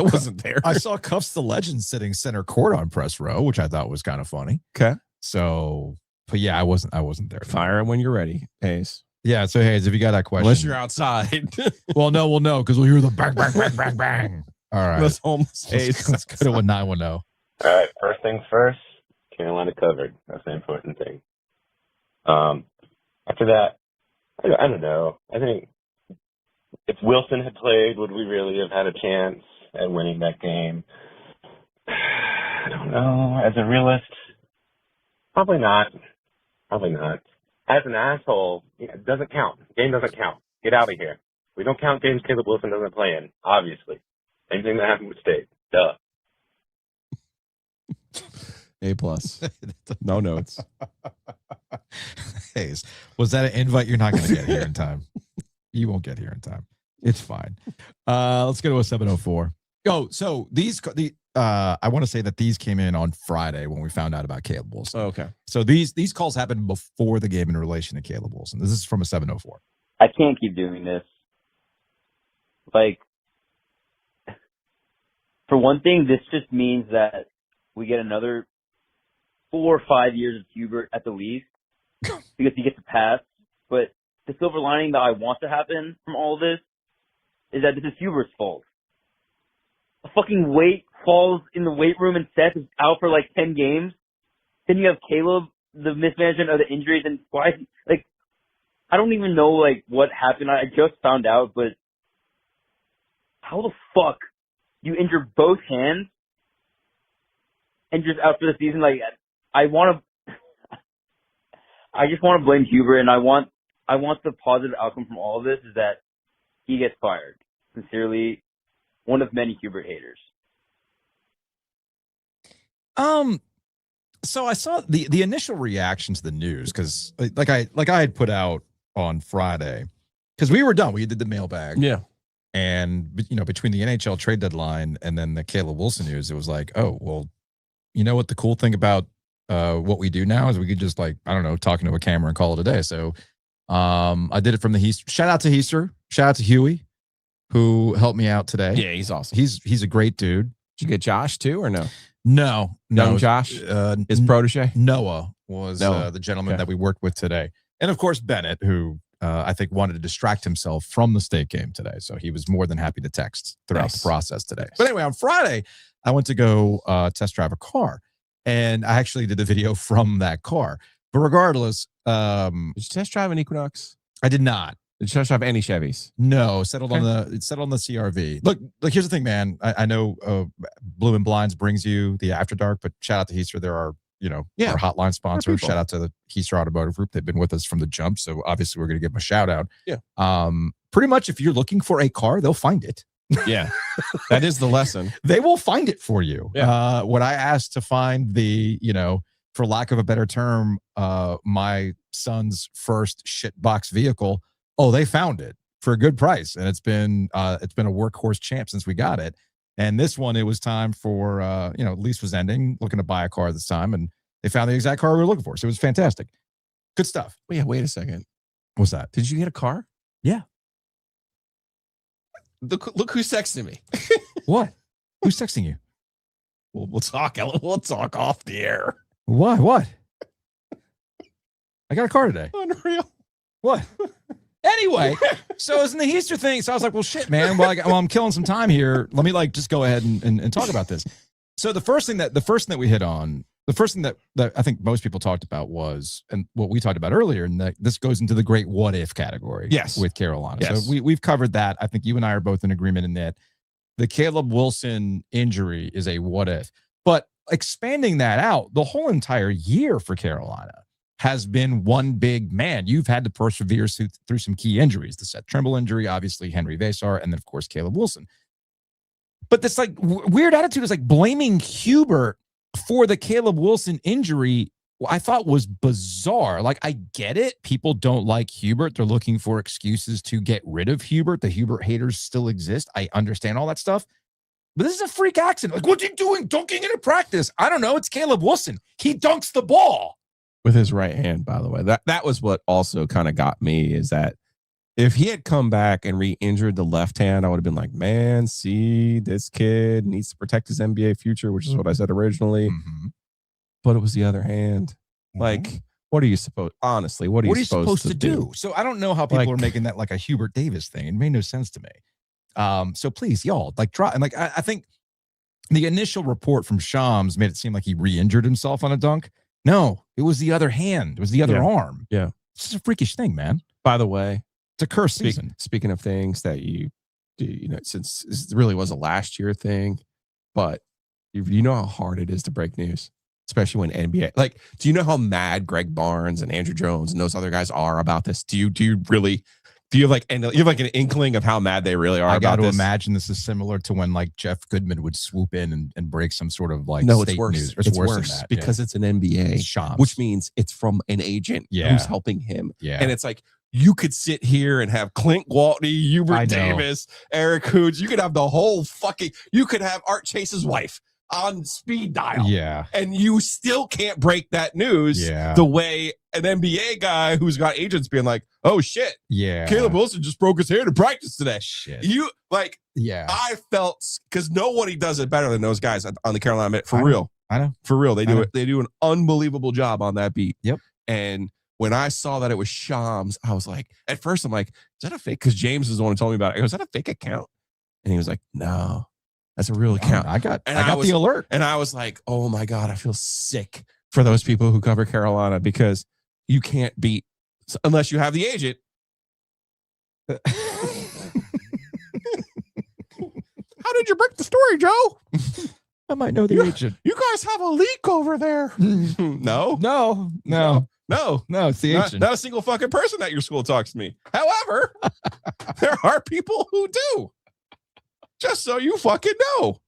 wasn't there. I saw Cuffs the Legend sitting center court on press row, which I thought was kind of funny. Okay. So, but yeah, I wasn't there. Fire when you're ready, Hayes. Yeah. So Hayes, if you got that question, unless you're outside. Well, no, we'll know because we'll hear the bang, bang, bang, bang, bang. All right. Let's go to a 910. All right. First things first. Carolina covered. That's the important thing. After that, I don't know. I think if Wilson had played, would we really have had a chance at winning that game? I don't know. As a realist, probably not. Probably not. As an asshole, it doesn't count. Game doesn't count. Get out of here. We don't count games Caleb Wilson doesn't play in, obviously. Same thing that happened with State. Duh. A+. No notes. Hayes, was that an invite you're not going to get here in time? You won't get here in time. It's fine. Let's go to a 704. Oh, so I want to say that these came in on Friday when we found out about Caleb Wilson. Oh, okay. So these calls happened before the game in relation to Caleb Wilson. This is from a 704. I can't keep doing this. Like, for one thing, this just means that we get another 4 or 5 years of Hubert at the least because he gets a pass. But the silver lining that I want to happen from all of this is that this is Hubert's fault. A fucking weight falls in the weight room and Seth is out for like 10 games. Then you have Caleb, the mismanagement of the injuries, and why? Like, I don't even know like what happened. I just found out, but how the fuck you injure both hands and just out for the season? Like, I just want to blame Hubert, and I want the positive outcome from all of this is that he gets fired. Sincerely, one of many Hubert haters. So I saw the initial reaction to the news because like I had put out on Friday because we were done. We did the mailbag. Yeah. And between the NHL trade deadline and then the Caleb Wilson news, it was like, oh, well, you know what the cool thing about what we do now is we could just talk into a camera and call it a day. So I did it from the Heaster. Shout out to Heaster. Shout out to Huey, who helped me out today. Yeah, he's awesome. He's a great dude. Did you get Josh too or no? No. Young Josh, his protege? Noah was the gentleman that we worked with today. And of course, Bennett, who I think wanted to distract himself from the State game today. So he was more than happy to text throughout the process today. But anyway, on Friday, I went to go test drive a car. And I actually did the video from that car. But regardless, did you test drive an Equinox? I did not. Did you test drive any Chevys? No, settled on the CRV. Look, here's the thing, man. I know Bloomin Blinds brings you the After Dark, but shout out to Heaster. There are, our hotline sponsors. Shout out to the Heaster Automotive Group. They've been with us from the jump. So obviously we're going to give them a shout out. Yeah. Pretty much if you're looking for a car, they'll find it. Yeah, that is the lesson. They will find it for you. Yeah. When I asked to find the, for lack of a better term, my son's first shitbox vehicle, they found it for a good price. And it's been a workhorse champ since we got it. And this one, it was time for, lease was ending, looking to buy a car this time. And they found the exact car we were looking for. So it was fantastic. Good stuff. Well, yeah, wait a second. What's that? Did you get a car? Yeah. Look who's texting me. What? Who's texting you? We'll talk. We'll talk off the air. Why? What? I got a car today. Unreal. What? Anyway, so it was in the Easter thing. So I was like, well, shit, man. Well, I'm killing some time here. Let me just go ahead and talk about this. So the first thing that we hit on, the first thing that I think most people talked about was, and what we talked about earlier, and that this goes into the great what if category. Yes. With Carolina. Yes. So we've covered that. I think you and I are both in agreement in that the Caleb Wilson injury is a what if. But expanding that out, the whole entire year for Carolina has been one big man. You've had to persevere through some key injuries. The Seth Trimble injury, obviously Henry Vasar, and then, of course, Caleb Wilson. But this weird attitude is blaming Hubert for the Caleb Wilson injury I thought was bizarre. Like, I get it. People don't like Hubert. They're looking for excuses to get rid of Hubert. The Hubert haters still exist. I understand all that stuff. But this is a freak accident. Like, what's he doing dunking in a practice? I don't know. It's Caleb Wilson. He dunks the ball. With his right hand, by the way. That was what also kind of got me, is that if he had come back and re-injured the left hand, I would have been like, man, see, this kid needs to protect his NBA future, which is what I said originally. Mm-hmm. But it was the other hand. Mm-hmm. Like, what are you supposed to do? So I don't know how people are making that like a Hubert Davis thing. It made no sense to me. So please, y'all, like, try. And like, I think the initial report from Shams made it seem like he re-injured himself on a dunk. No, it was the other hand. It was the other arm. Yeah. It's just a freakish thing, man. By the way, it's a cursed season. Speaking of things that you do, since this really was a last year thing, but you know how hard it is to break news, especially when NBA, like, do you know how mad Greg Barnes and Andrew Jones and those other guys are about this? Do you have like an inkling of how mad they really are about this? I got to imagine this is similar to when like Jeff Goodman would swoop in and break some sort of like it's worse. News. It's worse than that, because it's an NBA, which means it's from an agent who's helping him. Yeah. And it's like, you could sit here and have Clint Gwaltney, Hubert Davis, Eric Hoods. You could have the whole you could have Art Chase's wife on speed dial. Yeah. And you still can't break that news the way an NBA guy who's got agents being like, oh shit. Yeah. Caleb Wilson just broke his hand in practice today. Shit. I felt, because nobody does it better than those guys on the Carolina Minute. For real. I know. For real. They do an unbelievable job on that beat. Yep. And when I saw that it was Shams, I was like, at first I'm like, is that a fake? Because James was the one who told me about it. I go, is that a fake account? And he was like, no, that's a real account. I got the alert. And I was like, oh my God, I feel sick for those people who cover Carolina, because you can't beat unless you have the agent. How did you break the story, Joe? I might know the agent. You guys have a leak over there. No, it's the agent. Not a single fucking person at your school talks to me. However, there are people who do. Just so you fucking know.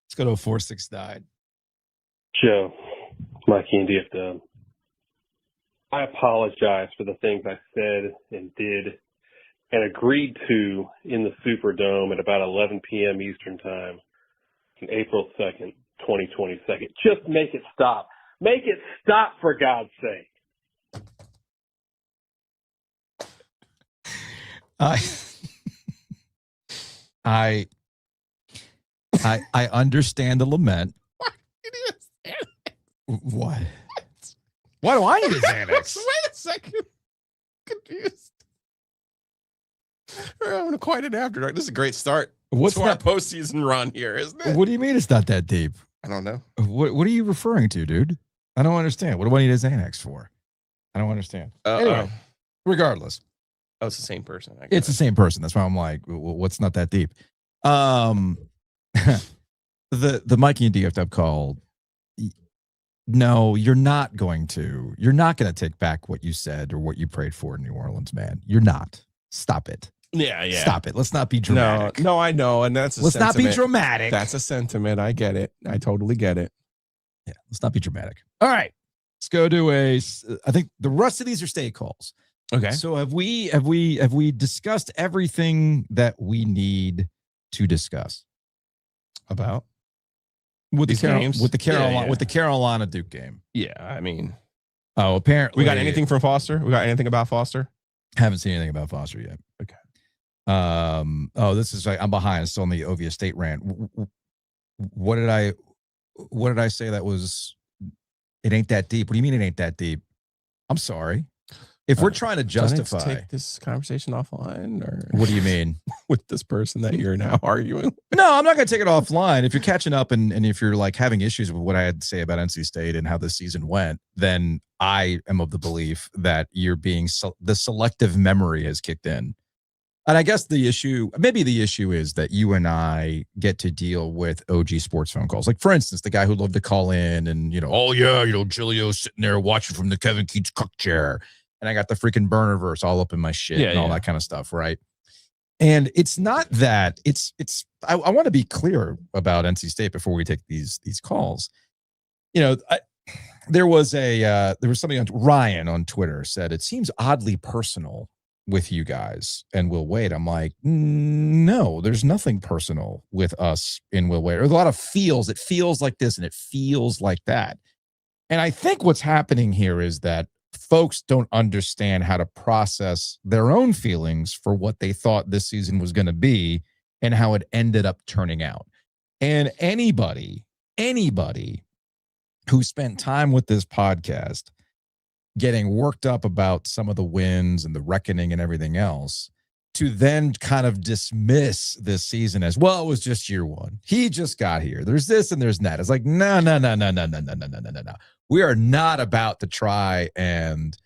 Let's go to a 469. Joe, Mikey and DFW. I apologize for the things I said and did and agreed to in the Superdome at about 11 p.m. Eastern Time on April 2nd, 2022. Just make it stop. Make it stop, for God's sake. I understand the lament. What? Why do I need a Xanax? Wait a second. Confused. We're having quite an after dark. This is a great start. What's our postseason run here, isn't it? What do you mean it's not that deep? I don't know. What are you referring to, dude? I don't understand. What do I need a Xanax for? I don't understand. Anyway, regardless. Oh, it's the same person. It's the same person. That's why I'm like, what's not that deep? The Mikey and DFW call. No, you're not going to take back what you said or what you prayed for in New Orleans, man. You're not. Stop it. Yeah. Stop it. Let's not be dramatic. No, I know. And that's let's not be dramatic. That's a sentiment. I get it. I totally get it. Yeah, let's not be dramatic. All right. Let's go to I think the rest of these are state calls. Okay. So have we discussed everything that we need to discuss about with these games? With the Carolina Duke game? Yeah, I mean, apparently we got anything from Foster? We got anything about Foster? Haven't seen anything about Foster yet. Okay. This is I'm behind. I'm still on the Ovies State rant. What did I say that was? It ain't that deep. What do you mean it ain't that deep? I'm sorry. If we're trying to justify, take this conversation offline, or what do you mean with this person that you're now arguing? No, I'm not going to take it offline. If you're catching up and if you're like having issues with what I had to say about NC State and how the season went, then I am of the belief that you're being the selective memory has kicked in. And I guess the issue is that you and I get to deal with OG sports phone calls. Like, for instance, the guy who loved to call in and, Giglio's sitting there watching from the Kevin Keats cook chair. And I got the freaking burner verse all up in my shit and all that kind of stuff, right? And it's not that I want to be clear about NC State before we take these calls. there was somebody on Ryan on Twitter said it seems oddly personal with you guys and Will Wade. I'm like, no, there's nothing personal with us in Will Wade. There's a lot of feels. It feels like this and it feels like that. And I think what's happening here is that folks don't understand how to process their own feelings for what they thought this season was going to be and how it ended up turning out. And anybody who spent time with this podcast getting worked up about some of the wins and the reckoning and everything else, to then kind of dismiss this season as, well, it was just year one. He just got here. There's this and there's that. It's like, no. We are not about to try and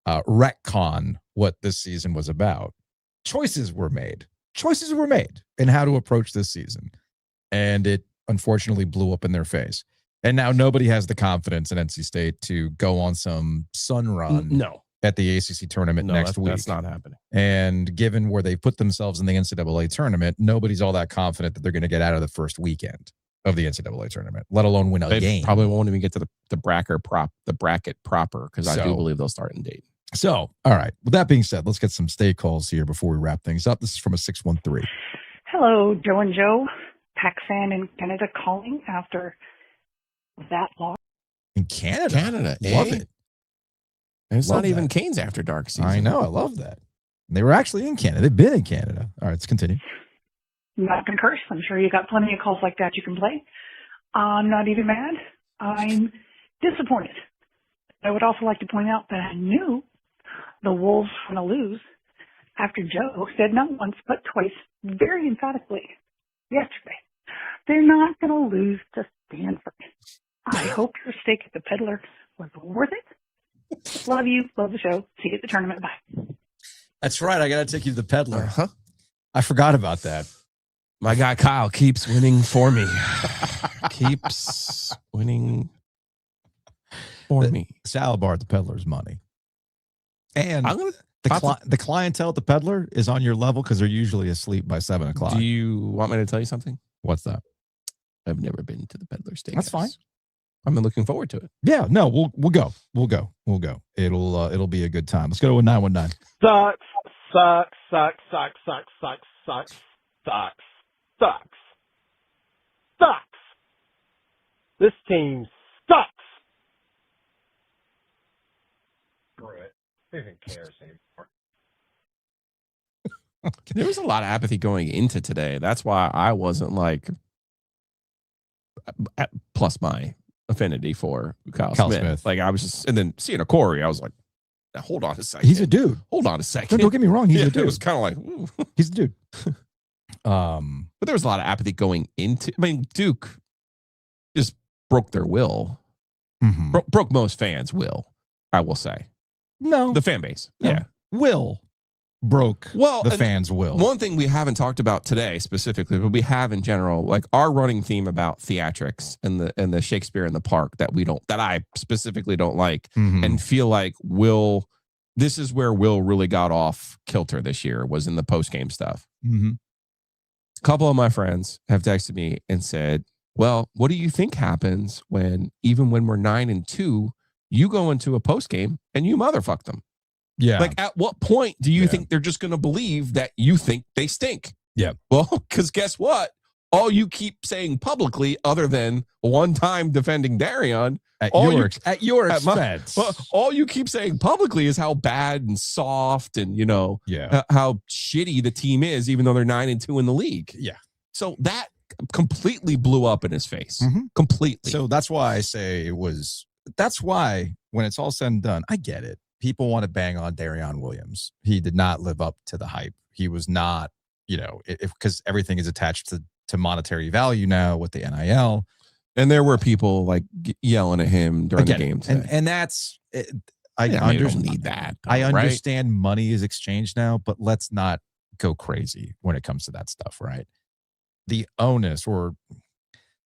retcon what this season was about. Choices were made in how to approach this season. And it unfortunately blew up in their face. And now nobody has the confidence in NC State to go on some sun run at the ACC tournament next week. That's not happening. And given where they put themselves in the NCAA tournament, nobody's all that confident that they're going to get out of the first weekend of the NCAA tournament, let alone win a game. Probably won't even get to the bracket proper, because I do believe they'll start in date. So, all right. With that being said, let's get some state calls here before we wrap things up. This is from a 613. Hello, Joe and Joe. Pac fan in Canada calling after that loss. In Canada. Love it. And it's not even Canes After Dark season. I know. I love that. They were actually in Canada. They've been in Canada. All right, let's continue. I'm not going to curse. I'm sure you got plenty of calls like that you can play. I'm not even mad. I'm disappointed. I would also like to point out that I knew the Wolves were going to lose after Joe said not once but twice, very emphatically, yesterday. They're not going to lose to Stanford. I hope your steak at the Peddler was worth it. Love you. Love the show. See you at the tournament. Bye. That's right. I got to take you to the Peddler. I forgot about that. My guy Kyle keeps winning for me. Keeps winning for me. Salad bar at the Peddler's money. And the clientele at the Peddler is on your level because they're usually asleep by 7 o'clock. Do you want me to tell you something? What's that? I've never been to the Peddler Steakhouse. That's fine. I'm looking forward to it. Yeah, no, we'll go. It'll be a good time. Let's go to a 919. Sucks. This team sucks. Screw it. Who even cares anymore? There was a lot of apathy going into today. That's why I wasn't like, plus my affinity for Kyle Smith. Like I was just, and then seeing a Corey, I was like, now, hold on a second. He's a dude. Hold on a second. Don't get me wrong. He's a dude. It was kind of like, ooh. He's a dude. But there was a lot of apathy going into. I mean, Duke just broke their will. Mm-hmm. Broke most fans' will. I will say. No, the fan base. No. Yeah, will broke the fans' will. One thing we haven't talked about today specifically, but we have in general, like our running theme about theatrics and the Shakespeare in the Park that I specifically don't like, and feel like this is where Will really got off kilter this year, was in the post game stuff. Mm-hmm. A couple of my friends have texted me and said, well, what do you think happens even when we're 9-2, you go into a post game and you motherfuck them? Yeah. Like, at what point do you think they're just going to believe that you think they stink? Yeah. Well, because guess what? All you keep saying publicly, other than one time defending Darion, at your expense, all you keep saying publicly is how bad and soft and how shitty the team is, even though they're 9-2 in the league. Yeah. So that completely blew up in his face. Completely. So that's why I say that's why when it's all said and done, I get it. People want to bang on Darion Williams. He did not live up to the hype. He was not, because everything is attached to monetary value now with the NIL. And there were people like yelling at him during the game today. And that's it. I don't need that. I understand money is exchanged now, but let's not go crazy when it comes to that stuff, right? The onus or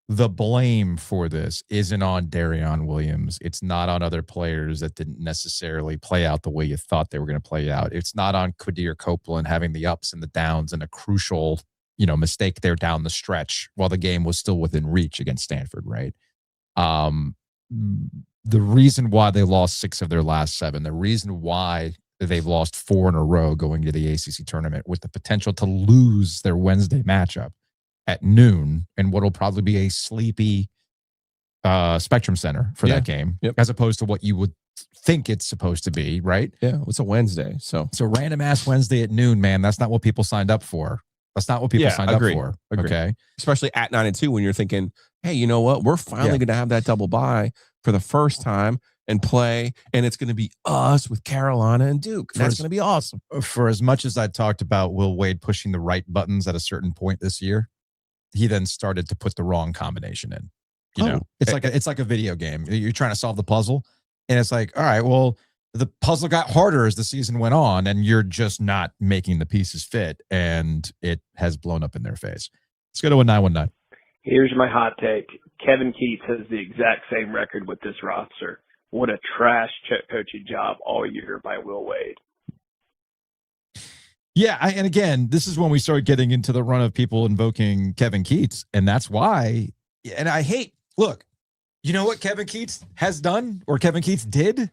the blame for this isn't on Darion Williams. It's not on other players that didn't necessarily play out the way you thought they were going to play out. It's not on Quadir Copeland having the ups and the downs and a crucial, mistake there down the stretch while the game was still within reach against Stanford, right? the reason why they lost 6 of their last 7, the reason why they've lost 4 in a row going to the ACC tournament with the potential to lose their Wednesday matchup at noon and what'll probably be a sleepy Spectrum Center for that game, as opposed to what you would think it's supposed to be, right? Yeah, it's a Wednesday. So random ass Wednesday at noon, man, that's not what people signed up for. That's not what people signed up for. Agreed. Okay. Especially at 9-2 when you're thinking, hey, you know what? We're finally going to have that double bye for the first time and play, and it's going to be us with Carolina and Duke. That's going to be awesome. For as much as I talked about Will Wade pushing the right buttons at a certain point this year, he then started to put the wrong combination in. You know, it's like a video game. You're trying to solve the puzzle, and it's like, all right, well, the puzzle got harder as the season went on, and you're just not making the pieces fit, and it has blown up in their face. Let's go to a 919. Here's my hot take. Kevin Keats has the exact same record with this roster. What a trash coaching job all year by Will Wade. Yeah, and again, this is when we start getting into the run of people invoking Kevin Keats, and that's why, and I hate, look, you know what Kevin Keats has done, or Kevin Keats did,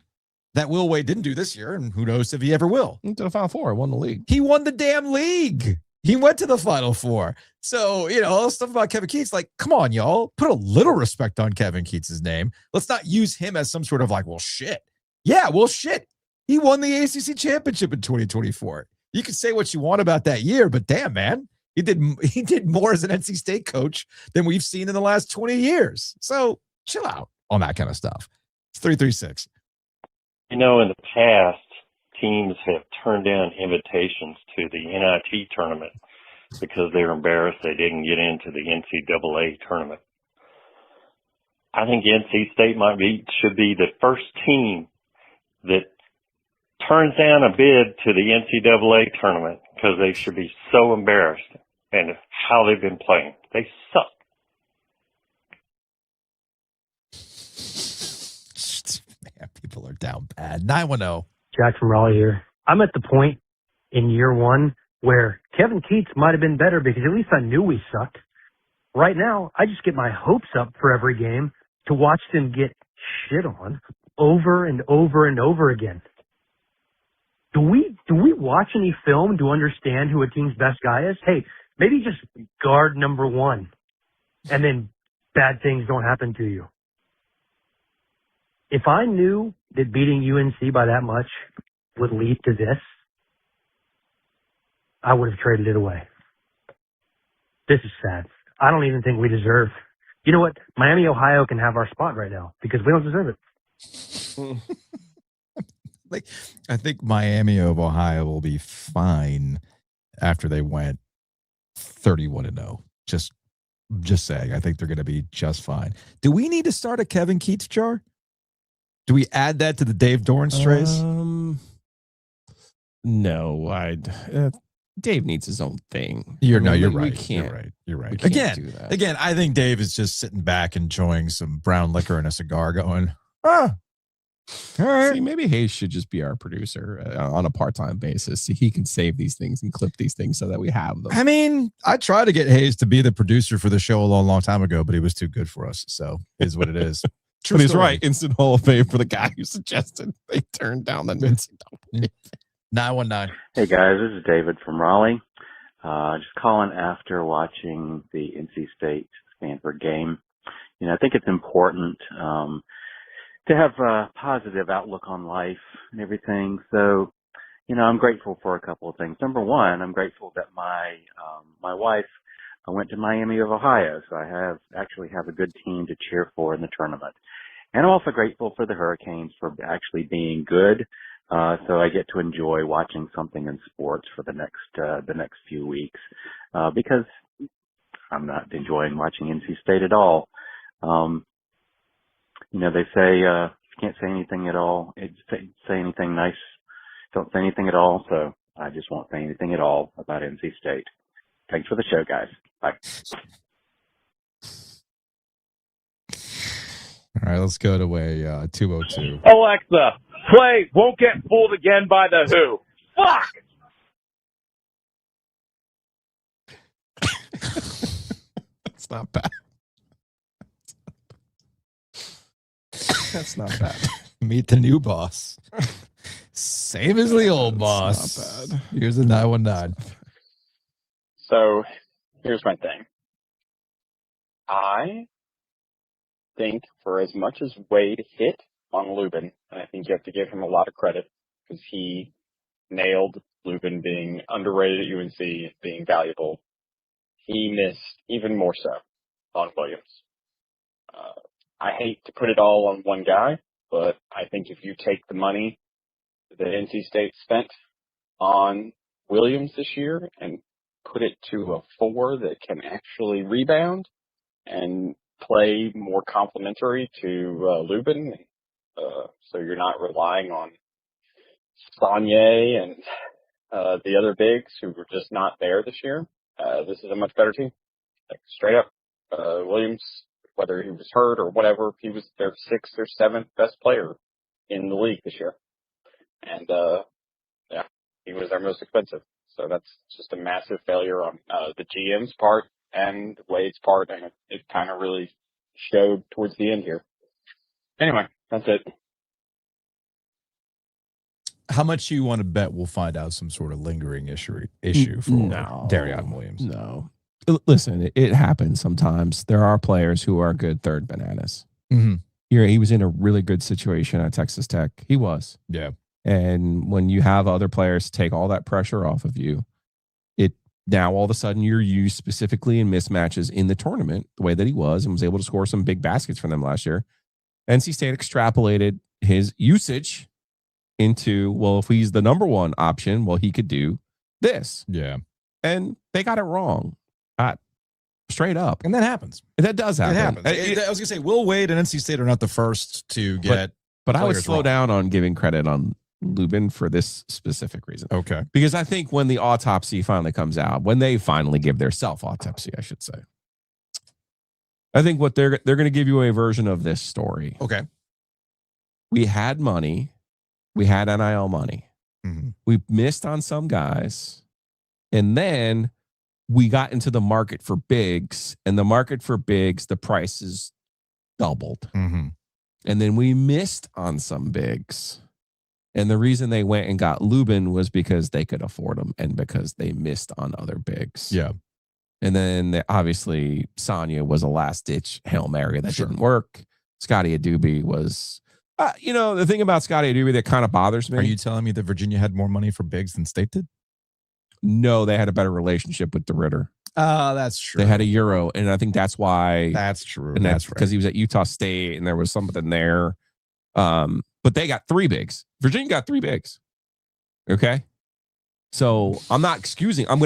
that Will Wade didn't do this year, and who knows if he ever will. He went to the Final Four, won the league. He won the damn league. He went to the Final Four. So, you know, all the stuff about Kevin Keats, like, come on, y'all. Put a little respect on Kevin Keats' name. Let's not use him as some sort of like, well, shit. Yeah, well, shit. He won the ACC championship in 2024. You can say what you want about that year, but damn, man, he did more as an NC State coach than we've seen in the last 20 years. So chill out on that kind of stuff. It's 336. You know, in the past, teams have turned down invitations to the NIT tournament because they were embarrassed they didn't get into the NCAA tournament. I think NC State should be the first team that turns down a bid to the NCAA tournament because they should be so embarrassed and how they've been playing. They suck. Man, people are down bad. 910. Jack from Raleigh here. I'm at the point in year one where Kevin Keats might have been better because at least I knew we sucked. Right now, I just get my hopes up for every game to watch them get shit on over and over and over again. Do we watch any film to understand who a team's best guy is? Hey, maybe just guard number 1 and then bad things don't happen to you. If I knew that beating UNC by that much would lead to this, I would have traded it away. This is sad. I don't even think we deserve. You know what? Miami, Ohio can have our spot right now because we don't deserve it. Like, I think Miami of Ohio will be fine after they went 31-0. Just saying. I think they're going to be just fine. Do we need to start a Kevin Keats jar? Do we add that to the Dave Dorrance trays? No, Dave needs his own thing. You're right. You're right. Again, I think Dave is just sitting back enjoying some brown liquor and a cigar going, all right. See, maybe Hayes should just be our producer on a part-time basis. So he can save these things and clip these things so that we have them. I mean, I tried to get Hayes to be the producer for the show a long time ago, but he was too good for us. So is what it is. But he's right. Instant Hall of Fame for the guy who suggested they turned down the NCAA. 919. Hey guys, this is David from Raleigh. Just calling after watching the NC State Stanford game. You know, I think it's important to have a positive outlook on life and everything. So, you know, I'm grateful for a couple of things. Number one, I'm grateful that my wife went to Miami of Ohio, so I actually have a good team to cheer for in the tournament. And I'm also grateful for the Hurricanes for actually being good. So I get to enjoy watching something in sports for the next few weeks, because I'm not enjoying watching NC State at all. You know, they say, you can't say anything at all. Say anything nice. Don't say anything at all. So I just won't say anything at all about NC State. Thanks for the show, guys. Bye. All right, let's go to a 202. Alexa, play Won't Get Fooled Again by The Who. Fuck! It's not bad. That's not bad. Meet the new boss. Same as the old boss. Not bad. Here's the 919. So here's my thing. I think for as much as Wade hit on Lubin, and I think you have to give him a lot of credit because he nailed Lubin being underrated at UNC, being valuable. He missed even more so on Williams. I hate to put it all on one guy, but I think if you take the money that NC State spent on Williams this year and put it to a 4 that can actually rebound and play more complementary to Lubin, so you're not relying on Saunier and the other bigs who were just not there this year. This is a much better team. Like, straight up, Williams, whether he was hurt or whatever, he was their 6th or 7th best player in the league this year. And, yeah, he was their most expensive. So that's just a massive failure on the GM's part and Wade's part, and it kind of really showed towards the end here. Anyway, that's it. How much you want to bet we'll find out some sort of lingering issue for Darion Williams? No. Listen, it happens sometimes. There are players who are good third bananas. Mm-hmm. He was in a really good situation at Texas Tech. He was. Yeah. And when you have other players take all that pressure off of you, now all of a sudden you're used specifically in mismatches in the tournament the way that he was and was able to score some big baskets for them last year. NC State extrapolated his usage into, well, if he's the number one option, well, he could do this. Yeah. And they got it wrong. Straight up. And that happens. That does happen. It happens. I was going to say, Will Wade and NC State are not the first to get But I would slow wrong. down on giving credit on Lubin for this specific reason. Okay. Because I think when the autopsy finally comes out, when they finally give their self-autopsy, I should say, I think what they're going to give you a version of this story. Okay. We had money. We had NIL money. Mm-hmm. We missed on some guys. And then we got into the market for bigs. And the market for bigs, the prices doubled. Mm-hmm. And then we missed on some bigs. And the reason they went and got Lubin was because they could afford him and because they missed on other bigs. Yeah. And then obviously Sonia was a last-ditch Hail Mary that didn't work. Scotty Adubi was, the thing about Scotty Adubi that kind of bothers me. Are you telling me that Virginia had more money for bigs than State did? No, they had a better relationship with DeRitter. That's true. They had a Euro, and I think that's why. That's true. And that's because he was at Utah State, and there was something there. But they got 3 bigs. Virginia got 3 bigs. Okay. So I'm not excusing. I'm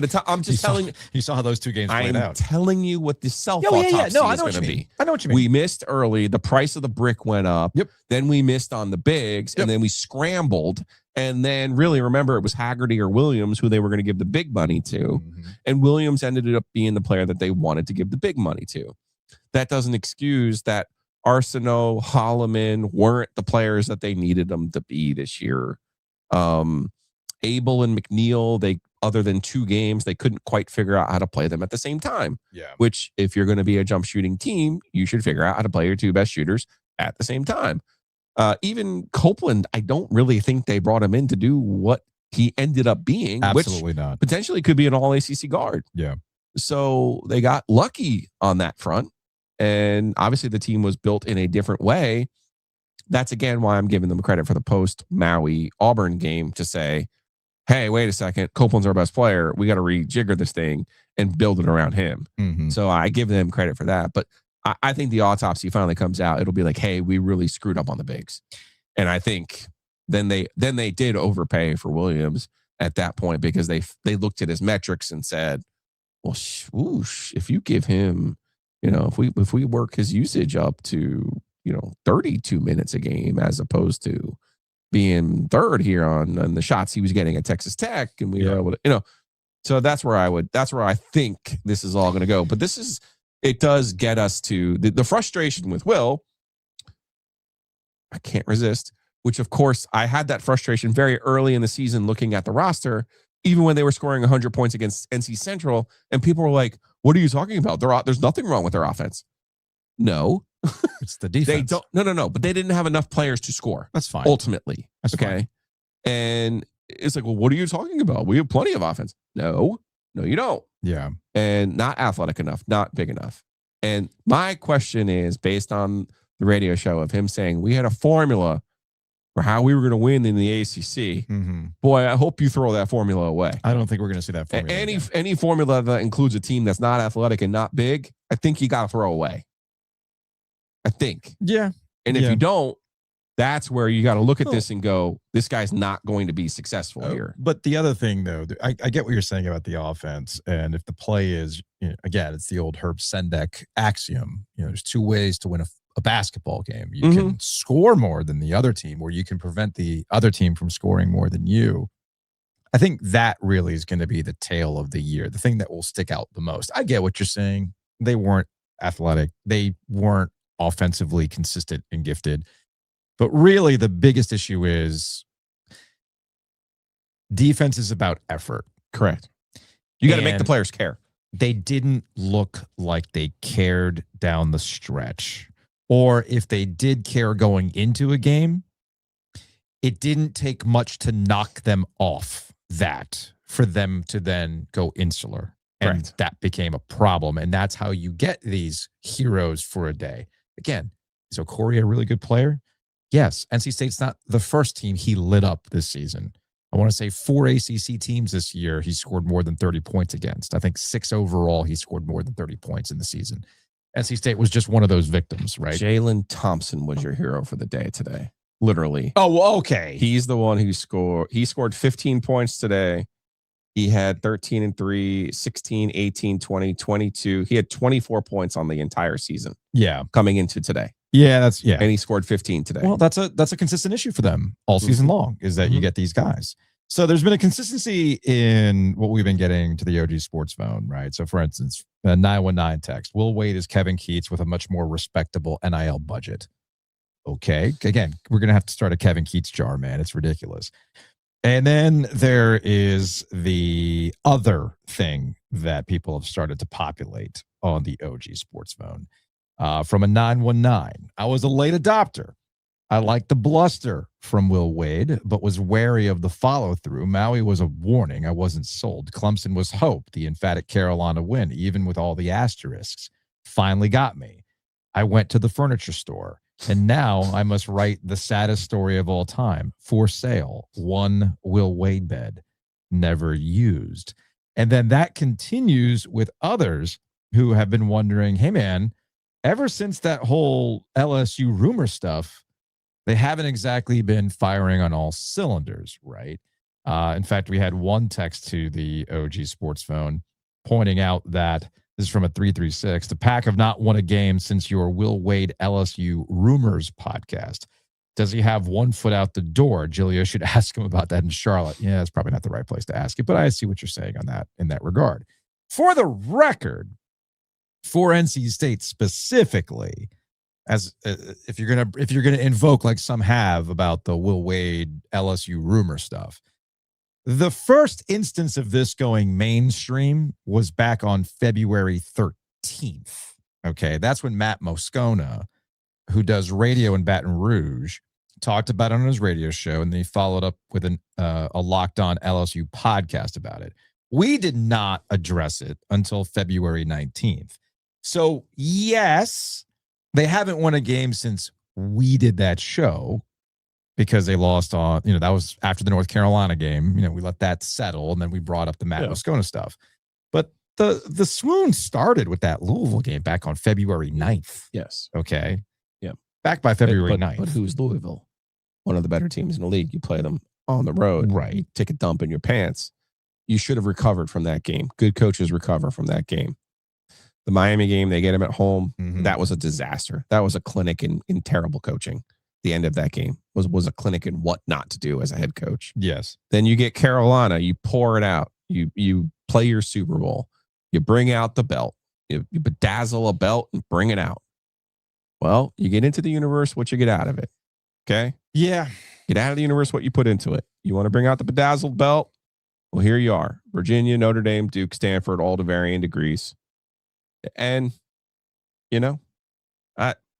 just telling you. You saw how those 2 games played out. I'm telling you what the self-autopsy is going to be. I know what you mean. We missed early. The price of the brick went up. Yep. Then we missed on the bigs, and then we scrambled. And then really, remember, it was Haggerty or Williams who they were going to give the big money to. Mm-hmm. And Williams ended up being the player that they wanted to give the big money to. That doesn't excuse that Arsenault, Holloman weren't the players that they needed them to be this year. Abel and McNeil, other than 2 games, they couldn't quite figure out how to play them at the same time. Yeah. Which, if you're going to be a jump shooting team, you should figure out how to play your 2 best shooters at the same time. Even Copeland, I don't really think they brought him in to do what he ended up being. Absolutely which not. Potentially could be an all ACC guard. Yeah. So they got lucky on that front. And obviously the team was built in a different way. That's again why I'm giving them credit for the post-Maui Auburn game to say, hey, wait a second, Copeland's our best player. We got to rejigger this thing and build it around him. Mm-hmm. So I give them credit for that. But I think the autopsy finally comes out. It'll be like, hey, we really screwed up on the bigs. And I think then they did overpay for Williams at that point because they looked at his metrics and said, well, if you give him, if we work his usage up to, 32 minutes a game as opposed to being third here on the shots he was getting at Texas Tech, and we were able to, so that's where I think this is all going to go. But it does get us to the frustration with Will. I can't resist, which of course I had that frustration very early in the season looking at the roster, even when they were scoring 100 points against NC Central, and people were like, what are you talking about? There's nothing wrong with their offense. No, It's the defense. No. But they didn't have enough players to score. That's fine. Ultimately. That's okay. Fine. And it's like, well, what are you talking about? We have plenty of offense. No, you don't. Yeah. And not athletic enough, not big enough. And my question is based on the radio show of him saying we had a formula for how we were going to win in the ACC. Mm-hmm. Boy, I hope you throw that formula away. I don't think we're going to see that formula. Any formula that includes a team that's not athletic and not big, I think you got to throw away. I think. Yeah. And if you don't, that's where you got to look at this and go, this guy's not going to be successful here. But the other thing, though, I get what you're saying about the offense. And if the play is, again, it's the old Herb Sendek axiom. There's two ways to win a basketball game. You can score more than the other team, or you can prevent the other team from scoring more than you. I think that really is going to be the tale of the year, the thing that will stick out the most. I get what you're saying. They weren't athletic. They weren't offensively consistent and gifted. But really, the biggest issue is defense is about effort. Correct. You got to make the players care. They didn't look like they cared down the stretch. Or if they did care going into a game, it didn't take much to knock them off that for them to then go insular. And that became a problem. And that's how you get these heroes for a day. Again, is Okori a really good player? Yes, NC State's not the first team he lit up this season. I want to say 4 ACC teams this year he scored more than 30 points against. I think 6 overall he scored more than 30 points in the season. NC State was just one of those victims, right? Jalen Thompson was your hero for the day today. Literally. Oh, well, okay. He's the one who scored. He scored 15 points today. He had 13 and 3, 16, 18, 20, 22. He had 24 points on the entire season. Yeah. Coming into today. Yeah, and he scored 15 today. Well, that's a consistent issue for them all season long, is that you get these guys. So there's been a consistency in what we've been getting to the OG Sports Phone, right? So for instance, 919 text, Will Wade is Kevin Keats with a much more respectable NIL budget. Okay. Again, we're going to have to start a Kevin Keats jar, man. It's ridiculous. And then there is the other thing that people have started to populate on the OG Sports Phone. From a 919. I was a late adopter. I liked the bluster from Will Wade, but was wary of the follow-through. Maui was a warning. I wasn't sold. Clemson was hope. The emphatic Carolina win, even with all the asterisks, finally got me. I went to the furniture store, and now I must write the saddest story of all time. For sale, 1 Will Wade bed, never used. And then that continues with others who have been wondering, hey, man, ever since that whole LSU rumor stuff, they haven't exactly been firing on all cylinders, right? In fact, we had one text to the OG Sports Phone pointing out that, this is from a 336, the Pack have not won a game since your Will Wade LSU Rumors podcast. Does he have one foot out the door? Giglio should ask him about that in Charlotte. Yeah, it's probably not the right place to ask it, but I see what you're saying on that in that regard. For the record, for NC State specifically, as if you're gonna invoke like some have about the Will Wade LSU rumor stuff, the first instance of this going mainstream was back on February 13th. Okay, that's when Matt Moscona, who does radio in Baton Rouge, talked about it on his radio show, and then he followed up with a Locked On LSU podcast about it. We did not address it until February 19th. So, yes, they haven't won a game since we did that show because they lost on, that was after the North Carolina game. We let that settle, and then we brought up the Matt Moscona stuff. But the swoon started with that Louisville game back on February 9th. Yes. Okay. Yeah. Back by February 9th. But who's Louisville? One of the better teams in the league. You play them on the road. Right. You take a dump in your pants. You should have recovered from that game. Good coaches recover from that game. The Miami game, they get him at home. Mm-hmm. That was a disaster. That was a clinic in terrible coaching. The end of that game was a clinic in what not to do as a head coach. Yes. Then you get Carolina. You pour it out. You play your Super Bowl. You bring out the belt. You bedazzle a belt and bring it out. Well, you get into the universe, what you get out of it. Okay? Yeah. Get out of the universe what you put into it. You want to bring out the bedazzled belt? Well, here you are. Virginia, Notre Dame, Duke, Stanford, all to varying degrees. And,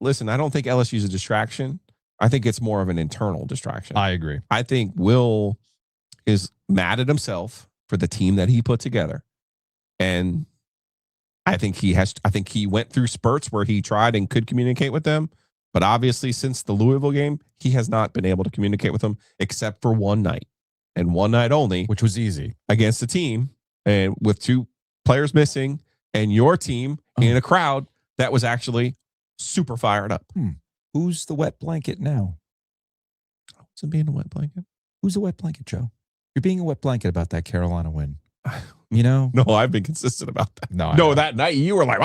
listen, I don't think LSU's a distraction. I think it's more of an internal distraction. I agree. I think Will is mad at himself for the team that he put together. And I think he went through spurts where he tried and could communicate with them. But obviously, since the Louisville game, he has not been able to communicate with them except for one night. And one night only. Which was easy. Against the team and with 2 players missing and your team in a crowd that was actually super fired up. Who's the wet blanket now? What's it being a wet blanket? Who's the wet blanket, Joe? You're being a wet blanket about that Carolina win. You know? No, I've been consistent about that. No, that night you were like,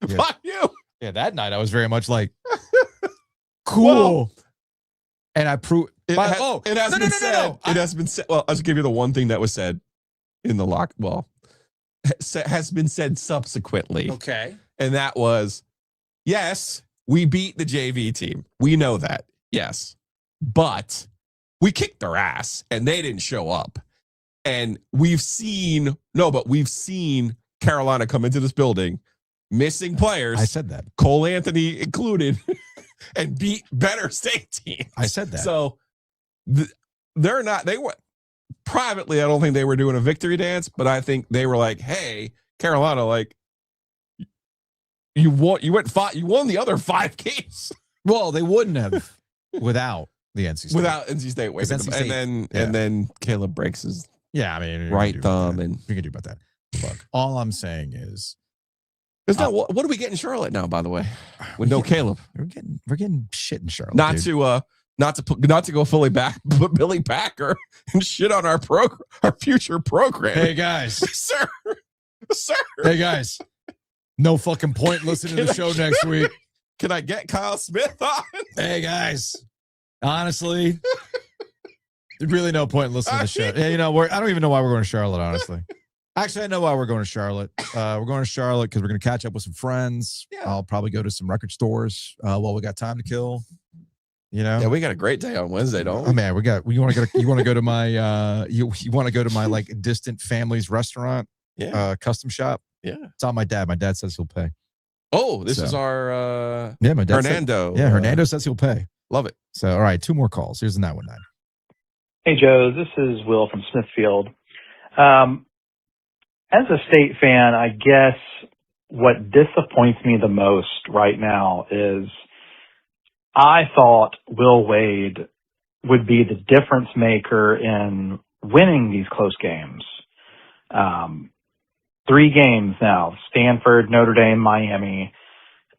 fuck you. Yeah, that night I was very much like, cool. Well, and I proved. It has been said. Well, I'll just give you the one thing that was said in the lock. Well, has been said subsequently. Okay. And that was, yes, we beat the JV team. We know that. Yes. But we kicked their ass and they didn't show up. And we've seen Carolina come into this building, missing players. I said that. Cole Anthony included, and beat better state teams. I said that. So they were privately, I don't think they were doing a victory dance, but I think they were like, hey, Carolina, like, you won the other 5 games. Well, they wouldn't have without the NC State. Without NC State waving NC State, and then Caleb breaks his right thumb, and we can do about that. Look, all I'm saying is, what do we get in Charlotte now? By the way, with no Caleb, we're getting shit in Charlotte. Not to go fully back, but Billy Packer and shit on our future program. Hey guys, sir. Hey guys, no fucking point listening to the show next week. Can I get Kyle Smith on? Hey guys, honestly, there's really no point in listening to the show. Yeah, you know, I don't even know why we're going to Charlotte. Honestly, actually, I know why we're going to Charlotte. We're going to Charlotte because we're going to catch up with some friends. Yeah. I'll probably go to some record stores while we got time to kill. You know, yeah, we got a great day on Wednesday, don't we? Oh man, you want to go to my you want to go to my like distant family's restaurant, custom shop. Yeah, it's on my dad. My dad says he'll pay. Oh, this is our my dad Hernando. Hernando says he'll pay. Love it. So all right, 2 more calls. Here's the 919. Hey Joe, this is Will from Smithfield. As a State fan, I guess what disappoints me the most right now is I thought Will Wade would be the difference maker in winning these close games. 3 games now, Stanford, Notre Dame, Miami,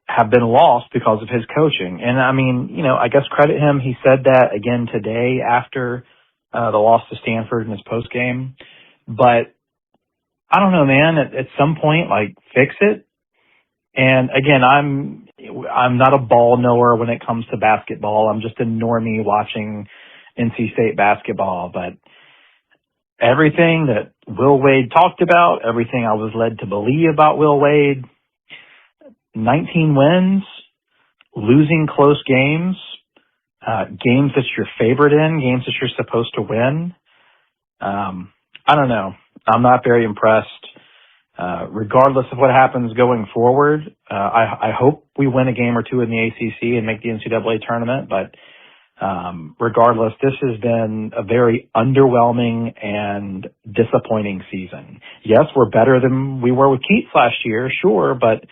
have been lost because of his coaching. And I mean, you know, I guess credit him. He said that again today after the loss to Stanford in his post game. But I don't know, man, at some point, like, fix it. And again, I'm not a ball knower when it comes to basketball. I'm just a normie watching NC State basketball. But everything that Will Wade talked about, everything I was led to believe about Will Wade, 19 wins, losing close games, games that you're favored in, games that you're supposed to win. I don't know. I'm not very impressed. Regardless of what happens going forward, I hope we win a game or 2 in the ACC and make the NCAA tournament. But regardless, this has been a very underwhelming and disappointing season. Yes, we're better than we were with Keats last year, sure, but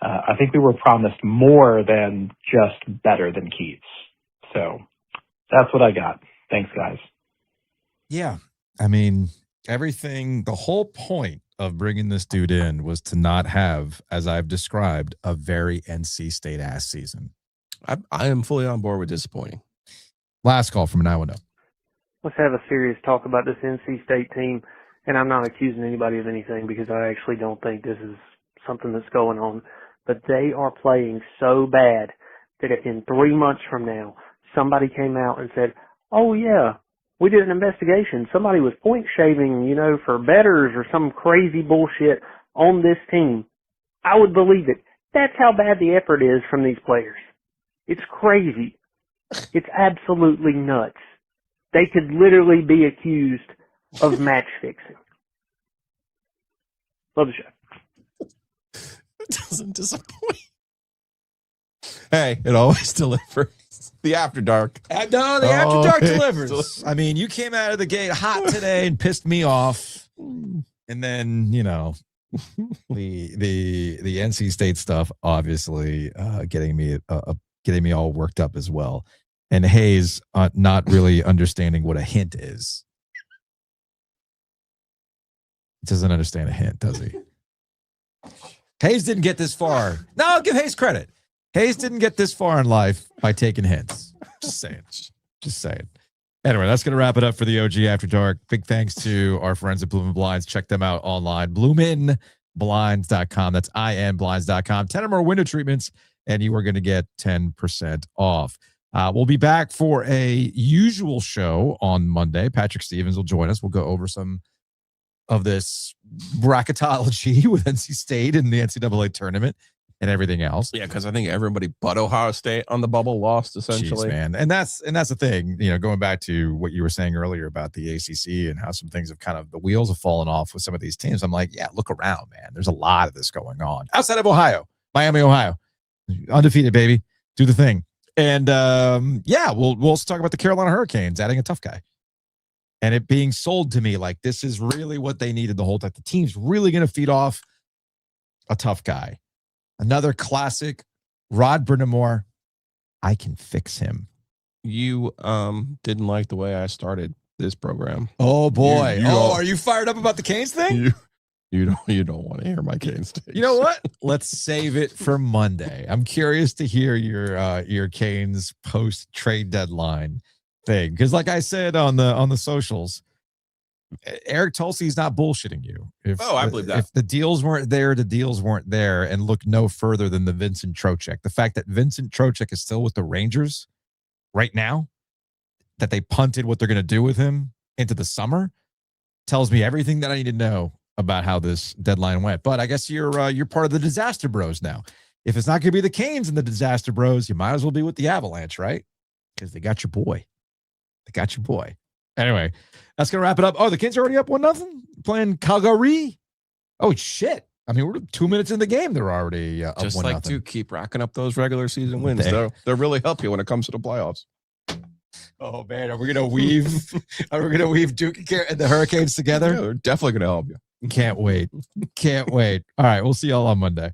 I think we were promised more than just better than Keats. So that's what I got. Thanks, guys. Yeah. I mean, the whole point of bringing this dude in was to not have, as I've described, a very NC State ass season. I am fully on board with disappointing. Last call from an Iowa. Let's have a serious talk about this NC State team. And I'm not accusing anybody of anything because I actually don't think this is something that's going on. But they are playing so bad that if in 3 months from now, somebody came out and said, oh yeah, we did an investigation. Somebody was point shaving, you know, for bettors or some crazy bullshit on this team, I would believe it. That's how bad the effort is from these players. It's crazy. It's absolutely nuts. They could literally be accused of match fixing. Love the show. It doesn't disappoint. Hey, it always delivers. The After Dark. No, the After Dark delivers. I mean, you came out of the gate hot today and pissed me off. And then, the NC State stuff, obviously, getting me all worked up as well. And Hayes not really understanding what a hint is. Doesn't understand a hint, does he? Hayes didn't get this far. No, I'll give Hayes credit. Hayes didn't get this far in life by taking hints. Just saying. Anyway, that's going to wrap it up for the OG After Dark. Big thanks to our friends at Bloomin Blinds. Check them out online. BloominBlinds.com. That's INBlinds.com. 10 or more window treatments, and you are going to get 10% off. We'll be back for a usual show on Monday. Patrick Stevens will join us. We'll go over some of this bracketology with NC State and the NCAA tournament and everything else. Yeah, because I think everybody but Ohio State on the bubble lost, essentially. Jeez, man. And that's the thing, going back to what you were saying earlier about the ACC and how some things have the wheels have fallen off with some of these teams. I'm like, yeah, look around, man. There's a lot of this going on. Outside of Ohio, Miami, Ohio. Undefeated, baby. Do the thing. And we'll also talk about the Carolina Hurricanes adding a tough guy. And it being sold to me like this is really what they needed the whole time. The team's really going to feed off a tough guy. Another classic, Rod Brindamore. I can fix him. You didn't like the way I started this program. Oh boy! Are you fired up about the Canes thing? You don't want to hear my Canes takes. You know what? Let's save it for Monday. I'm curious to hear your Canes post trade deadline thing, because like I said on the socials, Eric Tulsi's not bullshitting you. I believe that. If the deals weren't there, the deals weren't there, and look no further than the Vincent Trocheck. The fact that Vincent Trocheck is still with the Rangers right now, that they punted what they're going to do with him into the summer, tells me everything that I need to know about how this deadline went. But I guess you're part of the disaster bros now. If it's not going to be the Canes and the disaster bros, you might as well be with the Avalanche, right? Because they got your boy. Anyway, that's going to wrap it up. Oh, the Canes are already up 1-0 playing Calgary. Oh, shit. I mean, we're 2 minutes in the game. They're already up 1-0. Just like to keep racking up those regular season wins. They'll really help you when it comes to the playoffs. Oh, man. Are we going to weave Duke and the Hurricanes together? Yeah, they're definitely going to help you. Can't wait. All right. We'll see y'all on Monday.